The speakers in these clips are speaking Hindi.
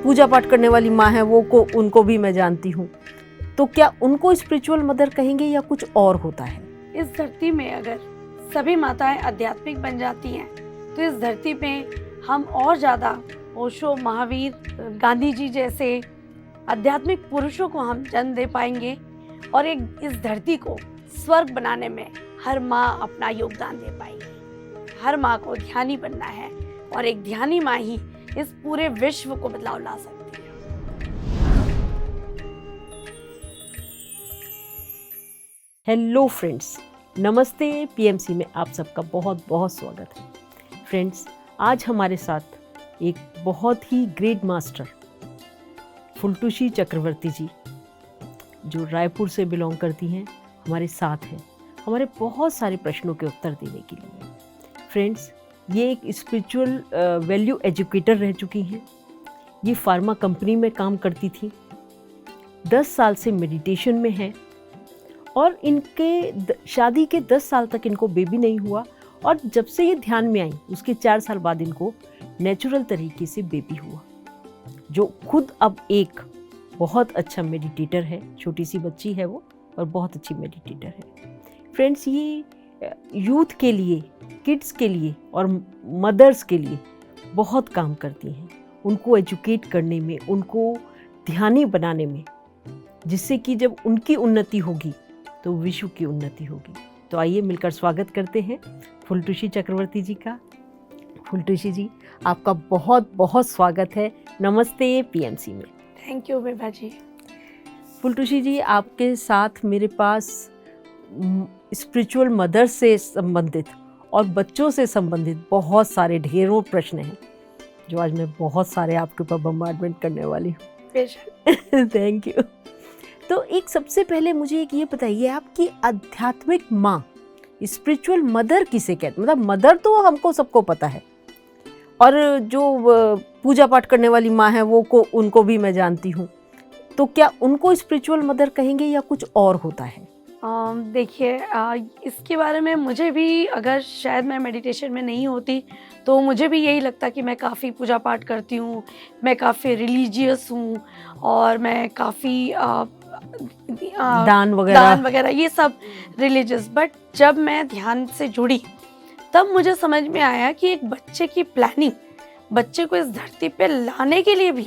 पूजा पाठ करने वाली माँ है उनको भी मैं जानती हूँ, तो क्या उनको स्पिरिचुअल मदर कहेंगे या कुछ और होता है? इस धरती में अगर सभी माताएं आध्यात्मिक बन जाती हैं तो इस धरती पे हम और ज़्यादा ओशो, महावीर, गांधी जी जैसे आध्यात्मिक पुरुषों को हम जन्म दे पाएंगे और एक इस धरती को स्वर्ग बनाने में हर माँ अपना योगदान दे पाएगी। हर माँ को ध्यानी बनना है और एक ध्यानी माँ ही इस पूरे विश्व को बदलाव ला सकती है। हेलो फ्रेंड्स, नमस्ते। पीएमसी में आप सबका बहुत बहुत स्वागत है। फ्रेंड्स, आज हमारे साथ एक बहुत ही ग्रेट मास्टर फुलटूसी चक्रवर्ती जी, जो रायपुर से बिलोंग करती हैं, हमारे साथ हैं हमारे बहुत सारे प्रश्नों के उत्तर देने के लिए। फ्रेंड्स, ये एक स्पिरिचुअल वैल्यू एजुकेटर रह चुकी हैं। ये फार्मा कंपनी में काम करती थी, 10 साल से मेडिटेशन में हैं और इनके शादी के 10 साल तक इनको बेबी नहीं हुआ और जब से ये ध्यान में आई उसके 4 साल बाद इनको नेचुरल तरीके से बेबी हुआ, जो खुद अब एक बहुत अच्छा मेडिटेटर है। छोटी सी बच्ची है वो और बहुत अच्छी मेडिटेटर है। फ्रेंड्स, ये यूथ के लिए, किड्स के लिए और मदर्स के लिए बहुत काम करती हैं, उनको एजुकेट करने में, उनको ध्यानी बनाने में, जिससे कि जब उनकी उन्नति होगी तो विश्व की उन्नति होगी। तो आइए मिलकर स्वागत करते हैं फुलटूसी चक्रवर्ती जी का। फुलटूसी जी, आपका बहुत बहुत स्वागत है। नमस्ते पीएमसी में। थैंक यू विभा जी। फुलटूसी जी, आपके साथ मेरे पास स्पिरिचुअल मदर से संबंधित और बच्चों से संबंधित बहुत सारे ढेरों प्रश्न हैं, जो आज मैं बहुत सारे आपके ऊपर बम्बार्डमेंट करने वाली हूँ। Thank you. तो एक सबसे पहले मुझे एक ये बताइए, आपकी आध्यात्मिक माँ, स्पिरिचुअल मदर किसे कहते हैं? मतलब मदर तो हमको सबको पता है, और जो पूजा पाठ करने वाली माँ है उनको भी मैं जानती हूँ, तो क्या उनको स्पिरिचुअल मदर कहेंगे या कुछ और होता है? देखिए, इसके बारे में मुझे भी, अगर शायद मैं मेडिटेशन में नहीं होती तो मुझे भी यही लगता कि मैं काफ़ी पूजा पाठ करती हूँ, मैं काफ़ी रिलीजियस हूँ और मैं काफ़ी दान वगैरह ये सब रिलीजियस। बट जब मैं ध्यान से जुड़ी तब मुझे समझ में आया कि एक बच्चे की प्लानिंग, बच्चे को इस धरती पे लाने के लिए भी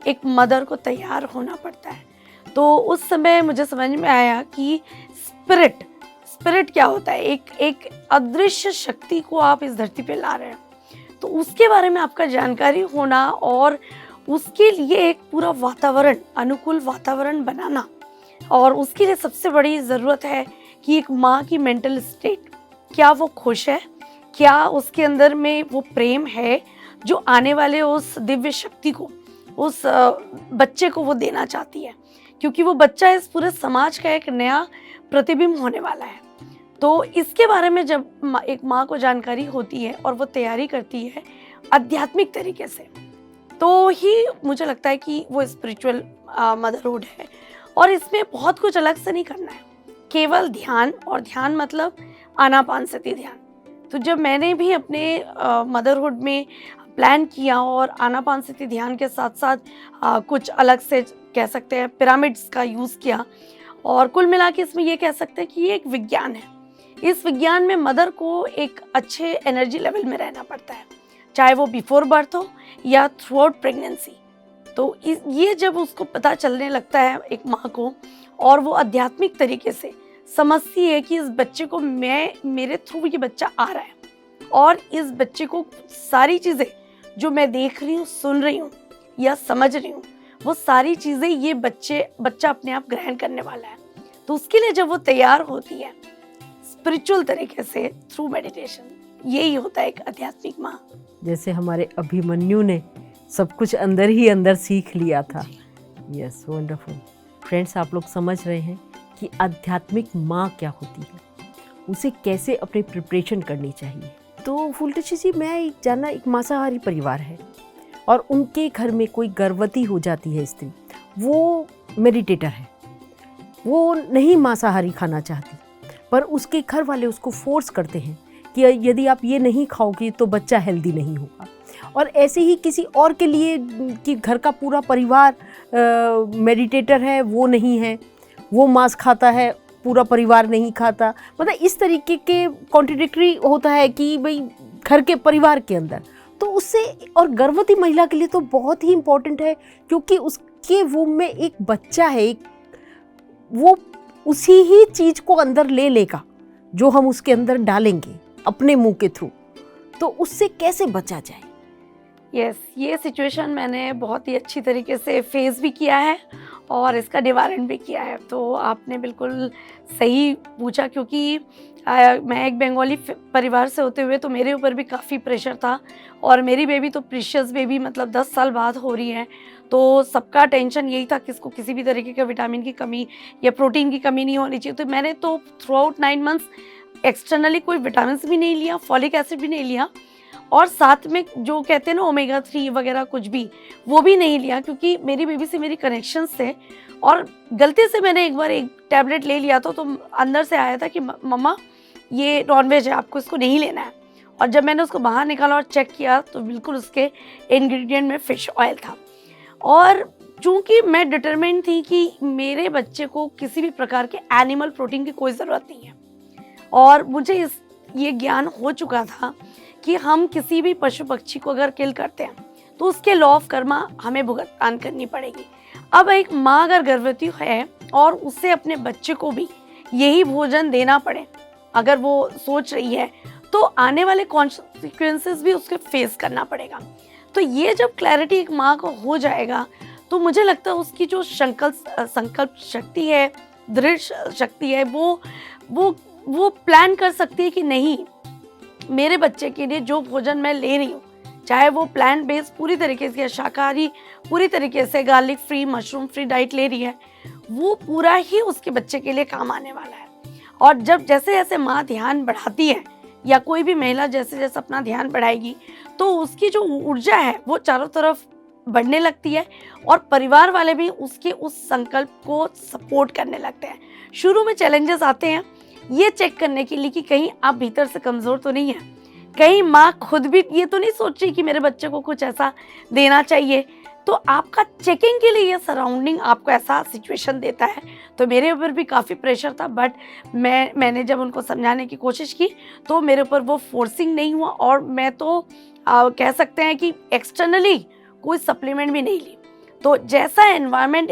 एक मदर को तैयार होना पड़ता है। तो उस समय मुझे समझ में आया कि स्पिरिट क्या होता है। एक अदृश्य शक्ति को आप इस धरती पे ला रहे हैं, तो उसके बारे में आपका जानकारी होना और उसके लिए एक पूरा वातावरण, अनुकूल वातावरण बनाना, और उसके लिए सबसे बड़ी ज़रूरत है कि एक माँ की मेंटल स्टेट, क्या वो खुश है, क्या उसके अंदर में वो प्रेम है जो आने वाले उस दिव्य शक्ति को, उस बच्चे को वो देना चाहती है, क्योंकि वो बच्चा इस पूरे समाज का एक नया प्रतिबिंब होने वाला है। तो इसके बारे में जब एक माँ को जानकारी होती है और वो तैयारी करती है आध्यात्मिक तरीके से, तो ही मुझे लगता है कि वो स्पिरिचुअल मदरहुड है। और इसमें बहुत कुछ अलग से नहीं करना है, केवल ध्यान, और ध्यान मतलब आनापानसती ध्यान। तो जब मैंने भी अपने मदरहुड में प्लान किया और आनापानसती ध्यान के साथ साथ कुछ अलग से, कह सकते हैं, पिरामिड्स का यूज़ किया, और कुल मिला के इसमें ये कह सकते हैं कि ये एक विज्ञान है। इस विज्ञान में मदर को एक अच्छे एनर्जी लेवल में रहना पड़ता है, चाहे वो बिफोर बर्थ हो या थ्रू आउट प्रेगनेंसी। तो ये जब उसको पता चलने लगता है एक माँ को, और वो आध्यात्मिक तरीके से समझती है कि इस बच्चे को मेरे थ्रू ये बच्चा आ रहा है, और इस बच्चे को सारी चीज़ें जो मैं देख रही हूँ, सुन रही हूँ या समझ रही हूँ, वो सारी चीज़ें ये बच्चा अपने आप ग्रहण करने वाला है। तो उसके लिए जब वो तैयार होती है स्पिरिचुअल तरीके से थ्रू मेडिटेशन, यही होता है एक आध्यात्मिक माँ। जैसे हमारे अभिमन्यु ने सब कुछ अंदर ही अंदर सीख लिया था। Yes, wonderful. फ्रेंड्स, आप लोग समझ रहे हैं कि आध्यात्मिक माँ क्या होती है, उसे कैसे अपनी प्रिपरेशन करनी चाहिए। तो फुलटूसी जी, मैं जानना, एक मांसाहारी परिवार है और उनके घर में कोई गर्भवती हो जाती है स्त्री, वो मेडिटेटर है, वो नहीं मांसाहारी खाना चाहती, पर उसके घर वाले उसको फोर्स करते हैं कि यदि आप ये नहीं खाओगी तो बच्चा हेल्दी नहीं होगा, और ऐसे ही किसी और के लिए कि घर का पूरा परिवार मेडिटेटर है, वो नहीं है, वो मांस खाता है, पूरा परिवार नहीं खाता। मतलब इस तरीके के कॉन्ट्रडिक्टरी होता है कि भाई घर के परिवार के अंदर, तो उससे, और गर्भवती महिला के लिए तो बहुत ही इम्पोर्टेंट है, क्योंकि उसके वूम में एक बच्चा है, वो उसी ही चीज़ को अंदर ले लेगा जो हम उसके अंदर डालेंगे अपने मुंह के थ्रू। तो उससे कैसे बचा जाए? यस, ये सिचुएशन मैंने बहुत ही अच्छी तरीके से फेस भी किया है और इसका निवारण भी किया है। तो आपने बिल्कुल सही पूछा, क्योंकि मैं एक बंगाली परिवार से होते हुए तो मेरे ऊपर भी काफ़ी प्रेशर था, और मेरी बेबी तो प्रीशियस बेबी मतलब 10 साल बाद हो रही है। तो सबका टेंशन यही था कि इसको किसी भी तरीके का विटामिन की कमी या प्रोटीन की कमी नहीं होनी चाहिए। तो मैंने तो थ्रू आउट 9 मंथ्स एक्सटर्नली कोई विटामिन भी नहीं लिया, फॉलिक एसिड भी नहीं लिया, और साथ में जो कहते हैं ना ओमेगा 3 वगैरह कुछ भी, वो भी नहीं लिया, क्योंकि मेरी बेबी से मेरी कनेक्शंस थे। और गलती से मैंने एक बार एक टैबलेट ले लिया तो अंदर से आया था कि मम्मा ये नॉनवेज है, आपको इसको नहीं लेना है। और जब मैंने उसको बाहर निकाला और चेक किया तो बिल्कुल उसके इंग्रेडिएंट में फ़िश ऑयल था। और चूँकि मैं डिटरमाइंड थी कि मेरे बच्चे को किसी भी प्रकार के एनिमल प्रोटीन की कोई ज़रूरत नहीं है, और मुझे ये ज्ञान हो चुका था कि हम किसी भी पशु पक्षी को अगर किल करते हैं तो उसके लॉ ऑफ कर्मा हमें भुगतान करनी पड़ेगी। अब एक माँ अगर गर्भवती है और उससे अपने बच्चे को भी यही भोजन देना पड़े, अगर वो सोच रही है, तो आने वाले कॉन्सिक्वेंसेस भी उसके फेस करना पड़ेगा। तो ये जब क्लैरिटी एक माँ को हो जाएगा तो मुझे लगता है उसकी जो संकल्प शक्ति है, दृढ़ शक्ति है, वो प्लान कर सकती है कि नहीं, मेरे बच्चे के लिए जो भोजन मैं ले रही हूँ, चाहे वो प्लांट बेस्ड पूरी तरीके से, शाकाहारी पूरी तरीके से, garlic free, mushroom free diet ले रही है, वो पूरा ही उसके बच्चे के लिए काम आने वाला है। और जब जैसे जैसे माँ ध्यान बढ़ाती है, या कोई भी महिला जैसे जैसे अपना ध्यान बढ़ाएगी, तो उसकी जो ऊर्जा है वो चारों तरफ बढ़ने लगती है, और परिवार वाले भी उसके उस संकल्प को सपोर्ट करने लगते हैं। शुरू में चैलेंजेस आते हैं ये चेक करने के लिए कि कहीं आप भीतर से कमज़ोर तो नहीं है, कहीं माँ खुद भी ये तो नहीं सोच रही कि मेरे बच्चे को कुछ ऐसा देना चाहिए। तो आपका चेकिंग के लिए ये सराउंडिंग आपको ऐसा सिचुएशन देता है। तो मेरे ऊपर भी काफ़ी प्रेशर था, बट मैंने जब उनको समझाने की कोशिश की तो मेरे ऊपर वो फोर्सिंग नहीं हुआ, और मैं तो कह सकते हैं कि एक्सटर्नली कोई सप्लीमेंट भी नहीं ली। तो जैसा एनवायरनमेंट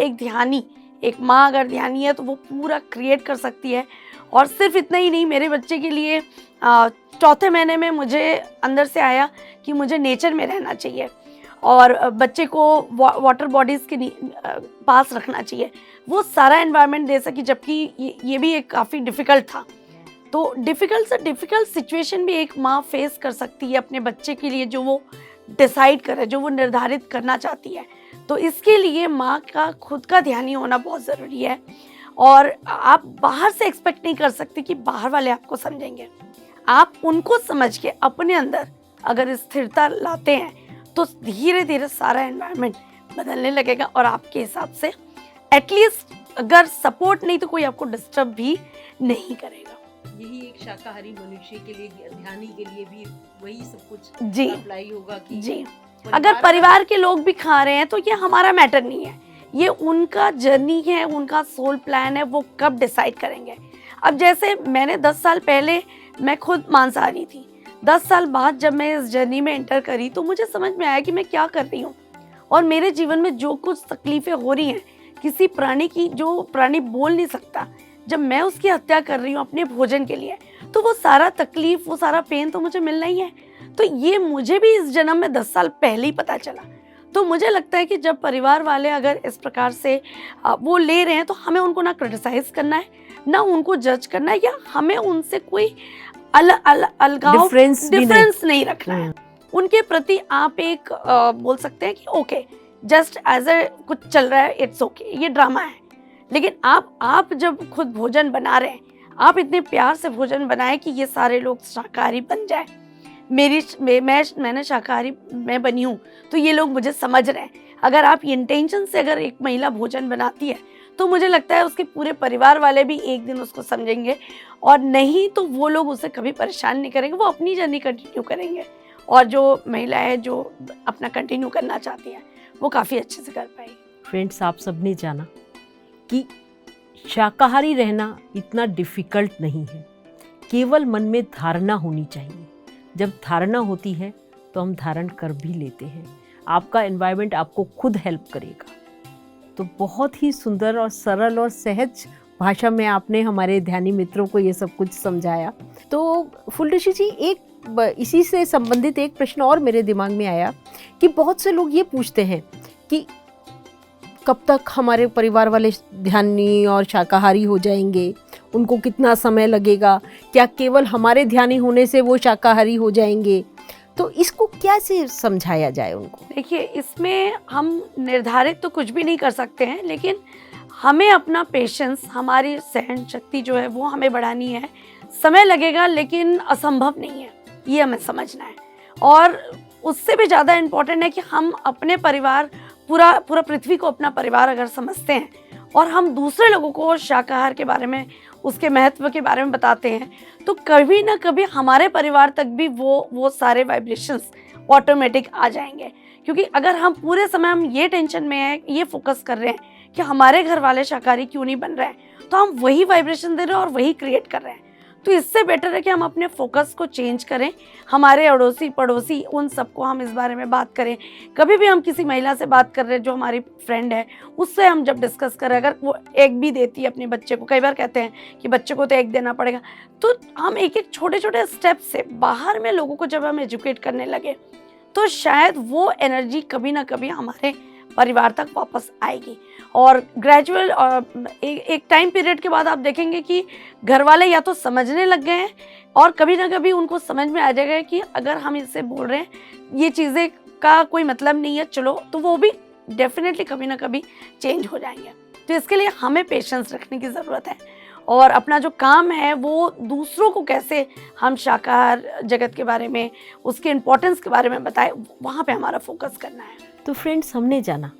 एक माँ अगर ध्यानी है तो वो पूरा क्रिएट कर सकती है। और सिर्फ इतना ही नहीं, मेरे बच्चे के लिए चौथे महीने में मुझे अंदर से आया कि मुझे नेचर में रहना चाहिए, और बच्चे को वाटर बॉडीज़ के पास रखना चाहिए। वो सारा एनवायरनमेंट दे सकी, जबकि ये भी एक काफ़ी डिफ़िकल्ट था। तो डिफ़िकल्ट सिचुएशन भी एक माँ फेस कर सकती है अपने बच्चे के लिए, जो वो डिसाइड करे, जो वो निर्धारित करना चाहती है। तो इसके लिए माँ का खुद का ध्यानी होना बहुत ज़रूरी है, और आप बाहर से एक्सपेक्ट नहीं कर सकते कि बाहर वाले आपको समझेंगे। आप उनको समझ के अपने अंदर अगर स्थिरता लाते हैं तो धीरे धीरे सारा एनवायरनमेंट बदलने लगेगा, और आपके हिसाब से एटलीस्ट अगर सपोर्ट नहीं तो कोई आपको डिस्टर्ब भी नहीं करेगा। यही एक शाकाहारी मनुष्य के लिए, ध्यानी के लिए भी वही सब कुछ जी अप्लाई होगा कि जी, अगर परिवार के लोग भी खा रहे हैं तो ये हमारा मैटर नहीं है, ये उनका जर्नी है, उनका सोल प्लान है, वो कब डिसाइड करेंगे। अब जैसे मैंने 10 साल पहले मैं खुद मांसाहारी थी, 10 साल बाद जब मैं इस जर्नी में एंटर करी तो मुझे समझ में आया कि मैं क्या कर रही हूँ, और मेरे जीवन में जो कुछ तकलीफ़ें हो रही हैं, किसी प्राणी की, जो प्राणी बोल नहीं सकता, जब मैं उसकी हत्या कर रही हूँ अपने भोजन के लिए, तो वो सारा तकलीफ, वो सारा पेन तो मुझे मिलना ही है। तो ये मुझे भी इस जन्म में 10 साल पहले ही पता चला। तो मुझे लगता है कि जब परिवार वाले अगर इस प्रकार से वो ले रहे हैं, तो हमें उनको ना क्रिटिसाइज करना है, ना उनको जज करना है, या हमें उनसे कोई अलगाव डिफरेंस नहीं रखना है। उनके प्रति आप एक बोल सकते हैं कि ओके, जस्ट एज ए कुछ चल रहा है, इट्स ओके, ये ड्रामा है। लेकिन आप जब खुद भोजन बना रहे हैं, आप इतने प्यार से भोजन बनाएं कि ये सारे लोग शाकाहारी बन जाए। मैंने शाकाहारी मैं बनी हूँ तो ये लोग मुझे समझ रहे हैं। अगर आप इंटेंशन से अगर एक महिला भोजन बनाती है तो मुझे लगता है उसके पूरे परिवार वाले भी एक दिन उसको समझेंगे, और नहीं तो वो लोग उसे कभी परेशान नहीं करेंगे, वो अपनी जर्नी कंटिन्यू करेंगे। और जो महिलाएं जो अपना कंटिन्यू करना चाहती हैं वो काफ़ी अच्छे से कर पाएगी। फ्रेंड्स, आप सबने जाना कि शाकाहारी रहना इतना डिफ़िकल्ट नहीं है, केवल मन में धारणा होनी चाहिए। जब धारणा होती है तो हम धारण कर भी लेते हैं। आपका एनवायरनमेंट आपको खुद हेल्प करेगा। तो बहुत ही सुंदर और सरल और सहज भाषा में आपने हमारे ध्यानी मित्रों को ये सब कुछ समझाया। तो फुलटूशी जी, एक इसी से संबंधित एक प्रश्न और मेरे दिमाग में आया कि बहुत से लोग ये पूछते हैं कि कब तक हमारे परिवार वाले ध्यानी और शाकाहारी हो जाएंगे, उनको कितना समय लगेगा, क्या केवल हमारे ध्यानी होने से वो शाकाहारी हो जाएंगे? तो इसको कैसे समझाया जाए उनको? देखिए, इसमें हम निर्धारित तो कुछ भी नहीं कर सकते हैं, लेकिन हमें अपना पेशेंस, हमारी सहन शक्ति जो है वो हमें बढ़ानी है। समय लगेगा लेकिन असंभव नहीं है, ये हमें समझना है। और उससे भी ज़्यादा इम्पोर्टेंट है कि हम अपने परिवार, पूरा पृथ्वी को अपना परिवार अगर समझते हैं और हम दूसरे लोगों को शाकाहार के बारे में, उसके महत्व के बारे में बताते हैं, तो कभी ना कभी हमारे परिवार तक भी वो सारे वाइब्रेशंस ऑटोमेटिक आ जाएंगे। क्योंकि अगर हम पूरे समय हम ये टेंशन में हैं, ये फोकस कर रहे हैं कि हमारे घर वाले शाकाहारी क्यों नहीं बन रहे हैं, तो हम वही वाइब्रेशन दे रहे हैं और वही क्रिएट कर रहे हैं। तो इससे बेटर है कि हम अपने फोकस को चेंज करें, हमारे अड़ोसी पड़ोसी उन सबको हम इस बारे में बात करें। कभी भी हम किसी महिला से बात कर रहे हैं जो हमारी फ्रेंड है, उससे हम जब डिस्कस करें, अगर वो एग भी देती है अपने बच्चे को, कई बार कहते हैं कि बच्चे को तो एग देना पड़ेगा, तो हम एक एक छोटे छोटे स्टेप से बाहर में लोगों को जब हम एजुकेट करने लगे तो शायद वो एनर्जी कभी ना कभी हमारे परिवार तक वापस आएगी। और ग्रेजुअल एक टाइम पीरियड के बाद आप देखेंगे कि घर वाले या तो समझने लग गए हैं और कभी ना कभी उनको समझ में आ जाएगा कि अगर हम इससे बोल रहे हैं ये चीज़ें का कोई मतलब नहीं है, चलो, तो वो भी डेफिनेटली कभी ना कभी चेंज हो जाएंगे। तो इसके लिए हमें पेशेंस रखने की ज़रूरत है और अपना जो काम है वो दूसरों को कैसे हम शाकाहार जगत के बारे में, उसके इम्पोर्टेंस के बारे में बताएं, वहाँ पे हमारा फोकस करना है। तो फ्रेंड्स, हमने जाना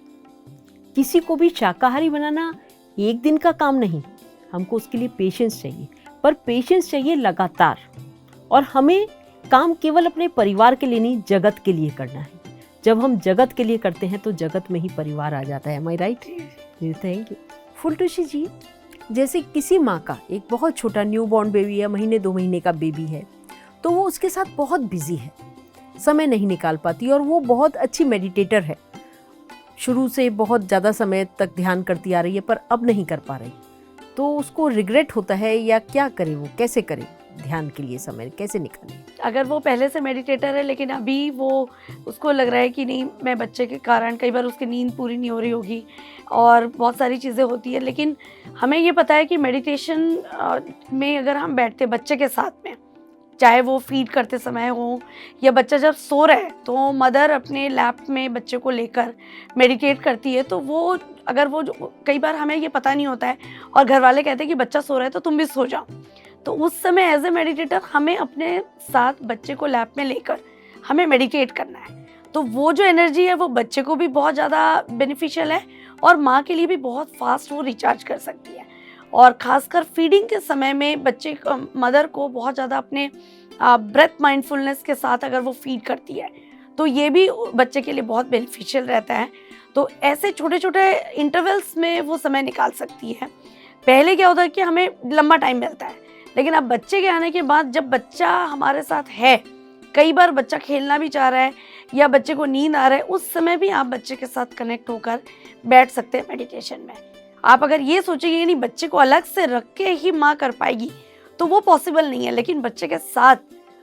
किसी को भी शाकाहारी बनाना एक दिन का काम नहीं, हमको उसके लिए पेशेंस चाहिए, पर पेशेंस चाहिए लगातार। और हमें काम केवल अपने परिवार के लिए नहीं, जगत के लिए करना है। जब हम जगत के लिए करते हैं तो जगत में ही परिवार आ जाता है। Am I right? Thank you. फुलटूशी जी, जैसे किसी माँ का एक बहुत छोटा न्यूबॉर्न बेबी या महीने 2 महीने का बेबी है, तो वो उसके साथ बहुत बिजी है, समय नहीं निकाल पाती, और वो बहुत अच्छी मेडिटेटर है, शुरू से बहुत ज़्यादा समय तक ध्यान करती आ रही है, पर अब नहीं कर पा रही, तो उसको रिग्रेट होता है, या क्या करे, वो कैसे करे, ध्यान के लिए समय कैसे निकाले? अगर वो पहले से मेडिटेटर है लेकिन अभी वो उसको लग रहा है कि नहीं, मैं बच्चे के कारण, कई बार उसकी नींद पूरी नहीं हो रही होगी और बहुत सारी चीज़ें होती है, लेकिन हमें ये पता है कि मेडिटेशन में अगर हम बैठते बच्चे के साथ में, चाहे वो फीड करते समय हो या बच्चा जब सो रहा है, तो मदर अपने लैप में बच्चे को लेकर मेडिटेट करती है, तो वो अगर वो कई बार हमें ये पता नहीं होता है और घर वाले कहते हैं कि बच्चा सो रहा है तो तुम भी सो जाओ, तो उस समय एज ए मेडिटेटर हमें अपने साथ बच्चे को लैप में लेकर हमें मेडिटेट करना है। तो वो जो एनर्जी है वो बच्चे को भी बहुत ज़्यादा बेनिफिशियल है और माँ के लिए भी बहुत फास्ट वो रिचार्ज कर सकती है। और ख़ासकर फीडिंग के समय में बच्चे मदर को बहुत ज़्यादा अपने ब्रेथ माइंडफुलनेस के साथ अगर वो फीड करती है तो ये भी बच्चे के लिए बहुत बेनिफिशियल रहता है। तो ऐसे छोटे छोटे इंटरवल्स में वो समय निकाल सकती है। पहले क्या होता है कि हमें लंबा टाइम मिलता है, लेकिन अब बच्चे के आने के बाद जब बच्चा हमारे साथ है, कई बार बच्चा खेलना भी चाह रहा है या बच्चे को नींद आ रहा है, उस समय भी आप बच्चे के साथ कनेक्ट होकर बैठ सकते हैं मेडिटेशन में। आप अगर ये सोचेंगे नहीं बच्चे को अलग से रख के ही माँ कर पाएगी तो वो पॉसिबल नहीं है, लेकिन बच्चे के साथ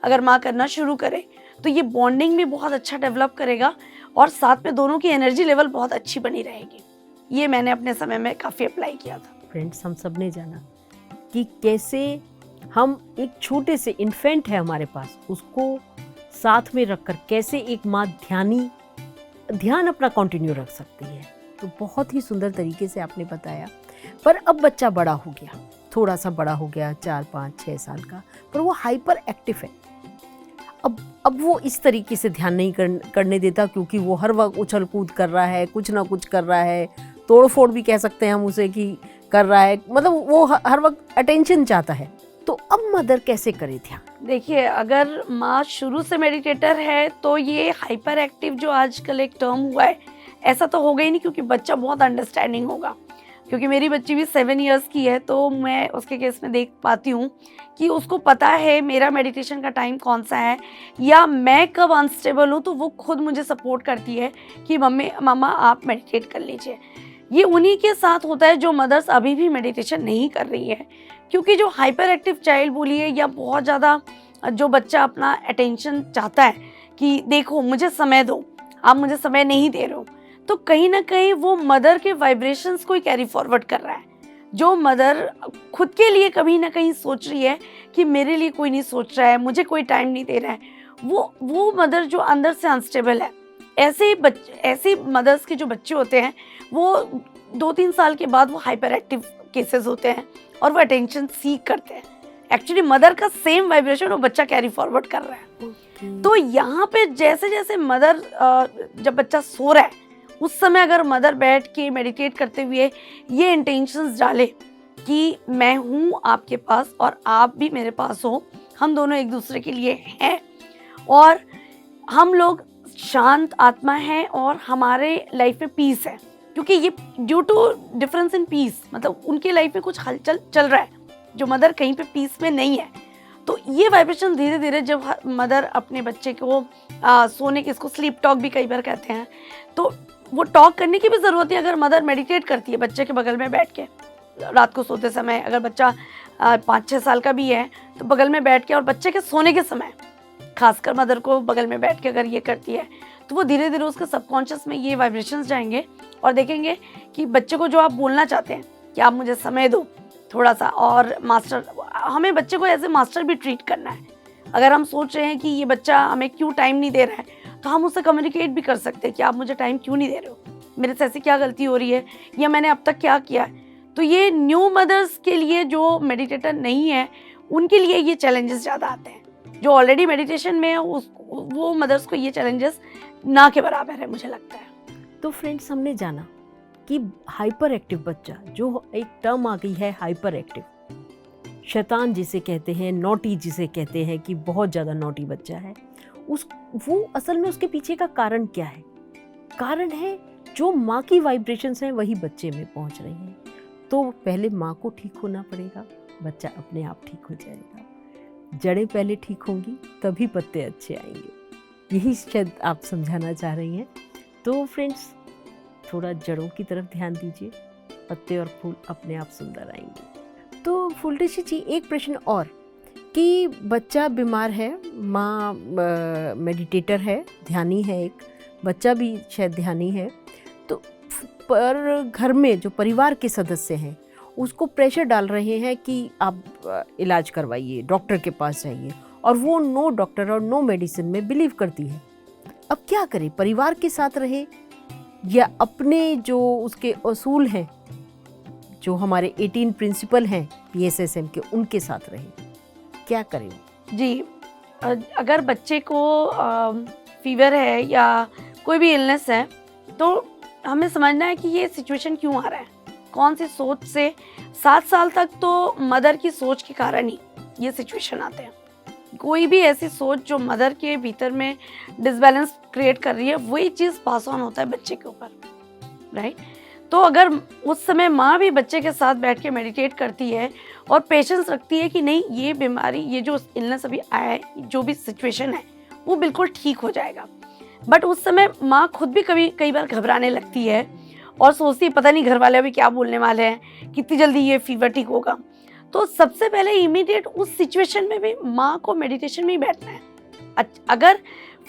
अगर माँ करना शुरू करे तो ये बॉन्डिंग भी बहुत अच्छा डेवलप करेगा और साथ में दोनों की एनर्जी लेवल बहुत अच्छी बनी रहेगी। ये मैंने अपने समय में काफ़ी अप्लाई किया था। फ्रेंड्स, हम सब ने जाना कि कैसे हम एक छोटे से इन्फेंट है हमारे पास, उसको साथ में रखकर कैसे एक माँ ध्यान अपना कंटिन्यू रख सकती है। तो बहुत ही सुंदर तरीके से आपने बताया। पर अब बच्चा बड़ा हो गया, थोड़ा सा बड़ा हो गया, 4, 5, 6 साल का, पर वो हाइपर एक्टिव है। अब वो इस तरीके से ध्यान नहीं करने देता, क्योंकि वो हर वक्त उछल कूद कर रहा है, कुछ ना कुछ कर रहा है, तोड़ फोड़ भी कह सकते हैं हम उसे कि कर रहा है, मतलब वो हर वक्त अटेंशन चाहता है। तो अब मदर कैसे करे ध्यान? देखिए, अगर माँ शुरू से मेडिटेटर है तो ये हाइपर एक्टिव जो आजकल एक टर्म हुआ है, ऐसा तो होगा ही नहीं, क्योंकि बच्चा बहुत अंडरस्टैंडिंग होगा। क्योंकि मेरी बच्ची भी 7 इयर्स की है, तो मैं उसके केस में देख पाती हूँ कि उसको पता है मेरा मेडिटेशन का टाइम कौन सा है, या मैं कब अनस्टेबल हूँ तो वो खुद मुझे सपोर्ट करती है कि मम्मा आप मेडिटेट कर लीजिए। ये उन्हीं के साथ होता है जो मदर्स अभी भी मेडिटेशन नहीं कर रही है, क्योंकि जो हाइपर एक्टिव चाइल्ड बोलिए या बहुत ज़्यादा जो बच्चा अपना अटेंशन चाहता है कि देखो मुझे समय दो, आप मुझे समय नहीं दे रहे हो, तो कहीं ना कहीं वो मदर के वाइब्रेशंस को ही कैरी फॉरवर्ड कर रहा है। जो मदर खुद के लिए कभी ना कहीं सोच रही है कि मेरे लिए कोई नहीं सोच रहा है, मुझे कोई टाइम नहीं दे रहा है, वो मदर जो अंदर से अनस्टेबल है। ऐसे मदर्स के जो बच्चे होते हैं वो 2-3 साल के बाद वो हाइपर एक्टिव केसेस होते हैं और वो अटेंशन सीक करते हैं। एक्चुअली मदर का सेम वाइब्रेशन वो बच्चा कैरी फॉरवर्ड कर रहा है। तो यहाँ पे जैसे जैसे मदर जब बच्चा सो रहा है उस समय अगर मदर बैठ के मेडिटेट करते हुए ये इंटेंशंस डाले कि मैं हूँ आपके पास और आप भी मेरे पास हो, हम दोनों एक दूसरे के लिए हैं और हम लोग शांत आत्मा है और हमारे लाइफ में पीस है, क्योंकि ये due to difference in peace, मतलब उनके लाइफ में कुछ हलचल चल रहा है जो मदर कहीं पे पीस में नहीं है। तो ये वाइब्रेशन धीरे धीरे जब मदर अपने बच्चे को सोने के, इसको स्लीप टॉक भी कई बार कहते हैं, तो वो टॉक करने की भी ज़रूरत है। अगर मदर मेडिटेट करती है बच्चे के बगल में बैठ के रात को सोते समय, अगर बच्चा 5-6 साल का भी है तो बगल में बैठ के, और बच्चे के सोने के समय खासकर मदर को बगल में बैठ के अगर ये करती है तो वो धीरे धीरे उसके सबकॉन्शियस में ये वाइब्रेशंस जाएंगे और देखेंगे कि बच्चे को जो आप बोलना चाहते हैं कि आप मुझे समय दो थोड़ा सा, और मास्टर, हमें बच्चे को एज ए मास्टर भी ट्रीट करना है। अगर हम सोच रहे हैं कि ये बच्चा हमें क्यों टाइम नहीं दे रहा है तो हम उससे कम्युनिकेट भी कर सकते हैं कि आप मुझे टाइम क्यों नहीं दे रहे हो, मेरे से ऐसी क्या गलती हो रही है या मैंने अब तक क्या किया है। तो ये न्यू मदर्स के लिए जो मेडिटेटर नहीं है उनके लिए ये चैलेंजेस ज़्यादा आते हैं। जो ऑलरेडी मेडिटेशन में है वो मदर्स को ये चैलेंजेस ना के बराबर है, मुझे लगता है। तो फ्रेंड्स, हमने जाना कि हाइपर एक्टिव बच्चा, जो एक टर्म आ गई है हाइपर एक्टिव, शैतान जिसे कहते हैं, नॉटी जिसे कहते हैं कि बहुत ज़्यादा नॉटी बच्चा है, वो असल में उसके पीछे का कारण क्या है? कारण है जो माँ की वाइब्रेशंस हैं वही बच्चे में पहुँच रही हैं। तो पहले माँ को ठीक होना पड़ेगा, बच्चा अपने आप ठीक हो जाएगा। जड़ें पहले ठीक होंगी तभी पत्ते अच्छे आएंगे, यही शायद आप समझाना चाह रही हैं। तो फ्रेंड्स, थोड़ा जड़ों की तरफ ध्यान दीजिए, पत्ते और फूल अपने आप सुंदर आएंगे। तो फूलटेशी जी, एक प्रश्न और कि बच्चा बीमार है, माँ मेडिटेटर है, ध्यानी है, एक बच्चा भी शायद ध्यानी है, तो पर घर में जो परिवार के सदस्य हैं उसको प्रेशर डाल रहे हैं कि आप इलाज करवाइए, डॉक्टर के पास जाइए, और वो नो डॉक्टर और नो मेडिसिन में बिलीव करती है। अब क्या करे? परिवार के साथ रहे या अपने जो उसके असूल हैं, जो हमारे 18 प्रिंसिपल हैं PSSM के, उनके साथ रहे? क्या करें? जी, अगर बच्चे को फीवर है या कोई भी इलनेस है तो हमें समझना है कि ये सिचुएशन क्यों आ रहा है, कौन सी सोच से। 7 साल तक तो मदर की सोच के कारण ही ये सिचुएशन आते हैं। कोई भी ऐसी सोच जो मदर के भीतर में डिसबैलेंस क्रिएट कर रही है, वही चीज़ पास ऑन होता है बच्चे के ऊपर, राइट। तो अगर उस समय माँ भी बच्चे के साथ बैठ के मेडिटेट करती है और पेशेंस रखती है कि नहीं, ये बीमारी, ये जो इलनेस अभी आया है, जो भी सिचुएशन है वो बिल्कुल ठीक हो जाएगा। बट उस समय माँ खुद भी कई बार घबराने लगती है और सोचती है पता नहीं घर वाले अभी क्या बोलने वाले हैं, कितनी जल्दी ये फीवर ठीक होगा। तो सबसे पहले इमीडिएट उस सिचुएशन में भी माँ को मेडिटेशन में ही बैठना है। अगर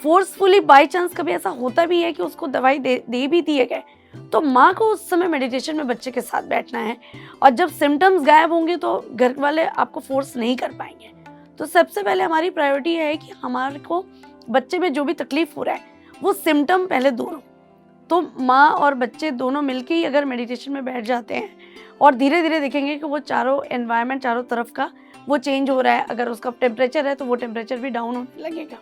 फोर्सफुली बाय चांस कभी ऐसा होता भी है कि उसको दवाई दे भी दिए गए, तो माँ को उस समय मेडिटेशन में बच्चे के साथ बैठना है। और जब सिम्टम्स गायब होंगे तो घर वाले आपको फोर्स नहीं कर पाएंगे। तो सबसे पहले हमारी प्रायोरिटी है कि हमारे को बच्चे में जो भी तकलीफ हो रहा है वो सिम्टम पहले दूर हो। तो माँ और बच्चे दोनों मिलके ही अगर मेडिटेशन में बैठ जाते हैं और धीरे धीरे देखेंगे कि वो चारों एनवायरनमेंट, चारों तरफ का वो चेंज हो रहा है। अगर उसका टेम्परेचर है तो वो टेम्परेचर भी डाउन होने लगेगा,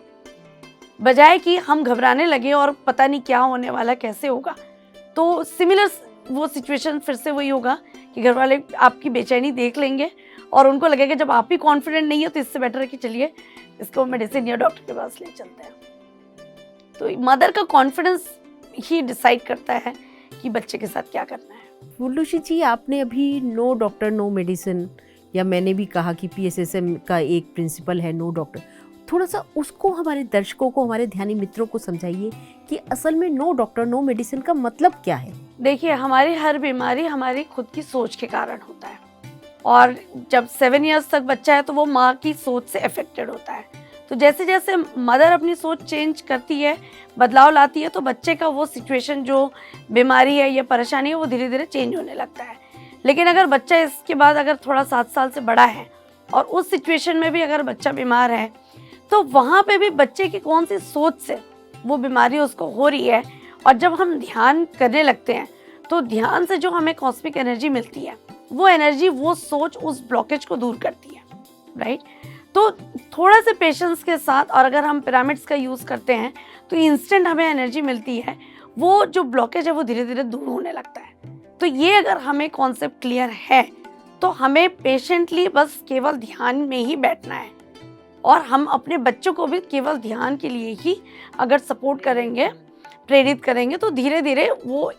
बजाय कि हम घबराने लगे और पता नहीं क्या होने वाला, कैसे होगा। तो सिमिलर वो सिचुएशन फिर से वही होगा कि घर वाले आपकी बेचैनी देख लेंगे और उनको लगे कि जब आप ही कॉन्फिडेंट नहीं हो तो इससे बेटर है कि चलिए इसको मेडिसिन या डॉक्टर के पास ले चलते हैं। तो मदर का कॉन्फिडेंस ही डिसाइड करता है कि बच्चे के साथ क्या करना है। फुलरुषि जी, आपने अभी नो डॉक्टर नो मेडिसिन, या मैंने भी कहा कि PSSM का एक प्रिंसिपल है नो डॉक्टर, थोड़ा सा उसको हमारे दर्शकों को, हमारे ध्यानी मित्रों को समझाइए कि असल में नो डॉक्टर नो मेडिसिन का मतलब क्या है। देखिए, हमारी हर बीमारी हमारी खुद की सोच के कारण होता है, और जब 7 इयर्स तक बच्चा है तो वो माँ की सोच से अफेक्टेड होता है। तो जैसे जैसे मदर अपनी सोच चेंज करती है, बदलाव लाती है, तो बच्चे का वो सिचुएशन, जो बीमारी है या परेशानी है, वो धीरे धीरे चेंज होने लगता है। लेकिन अगर बच्चा इसके बाद अगर थोड़ा 7 साल से बड़ा है और उस सिचुएशन में भी अगर बच्चा बीमार है, तो वहाँ पे भी बच्चे की कौन सी सोच से वो बीमारी उसको हो रही है, और जब हम ध्यान करने लगते हैं तो ध्यान से जो हमें कॉस्मिक एनर्जी मिलती है, वो एनर्जी, वो सोच उस ब्लॉकेज को दूर करती है, राइट। तो थोड़ा से पेशेंस के साथ, और अगर हम पिरामिड्स का यूज़ करते हैं तो इंस्टेंट हमें एनर्जी मिलती है, वो जो ब्लॉकेज है वो धीरे धीरे दूर होने लगता है। तो ये अगर हमें कॉन्सेप्ट क्लियर है तो हमें पेशेंटली बस केवल ध्यान में ही बैठना है, और हम अपने बच्चों को भी केवल ध्यान के लिए ही अगर सपोर्ट करेंगे, प्रेरित करेंगे, तो धीरे धीरे वो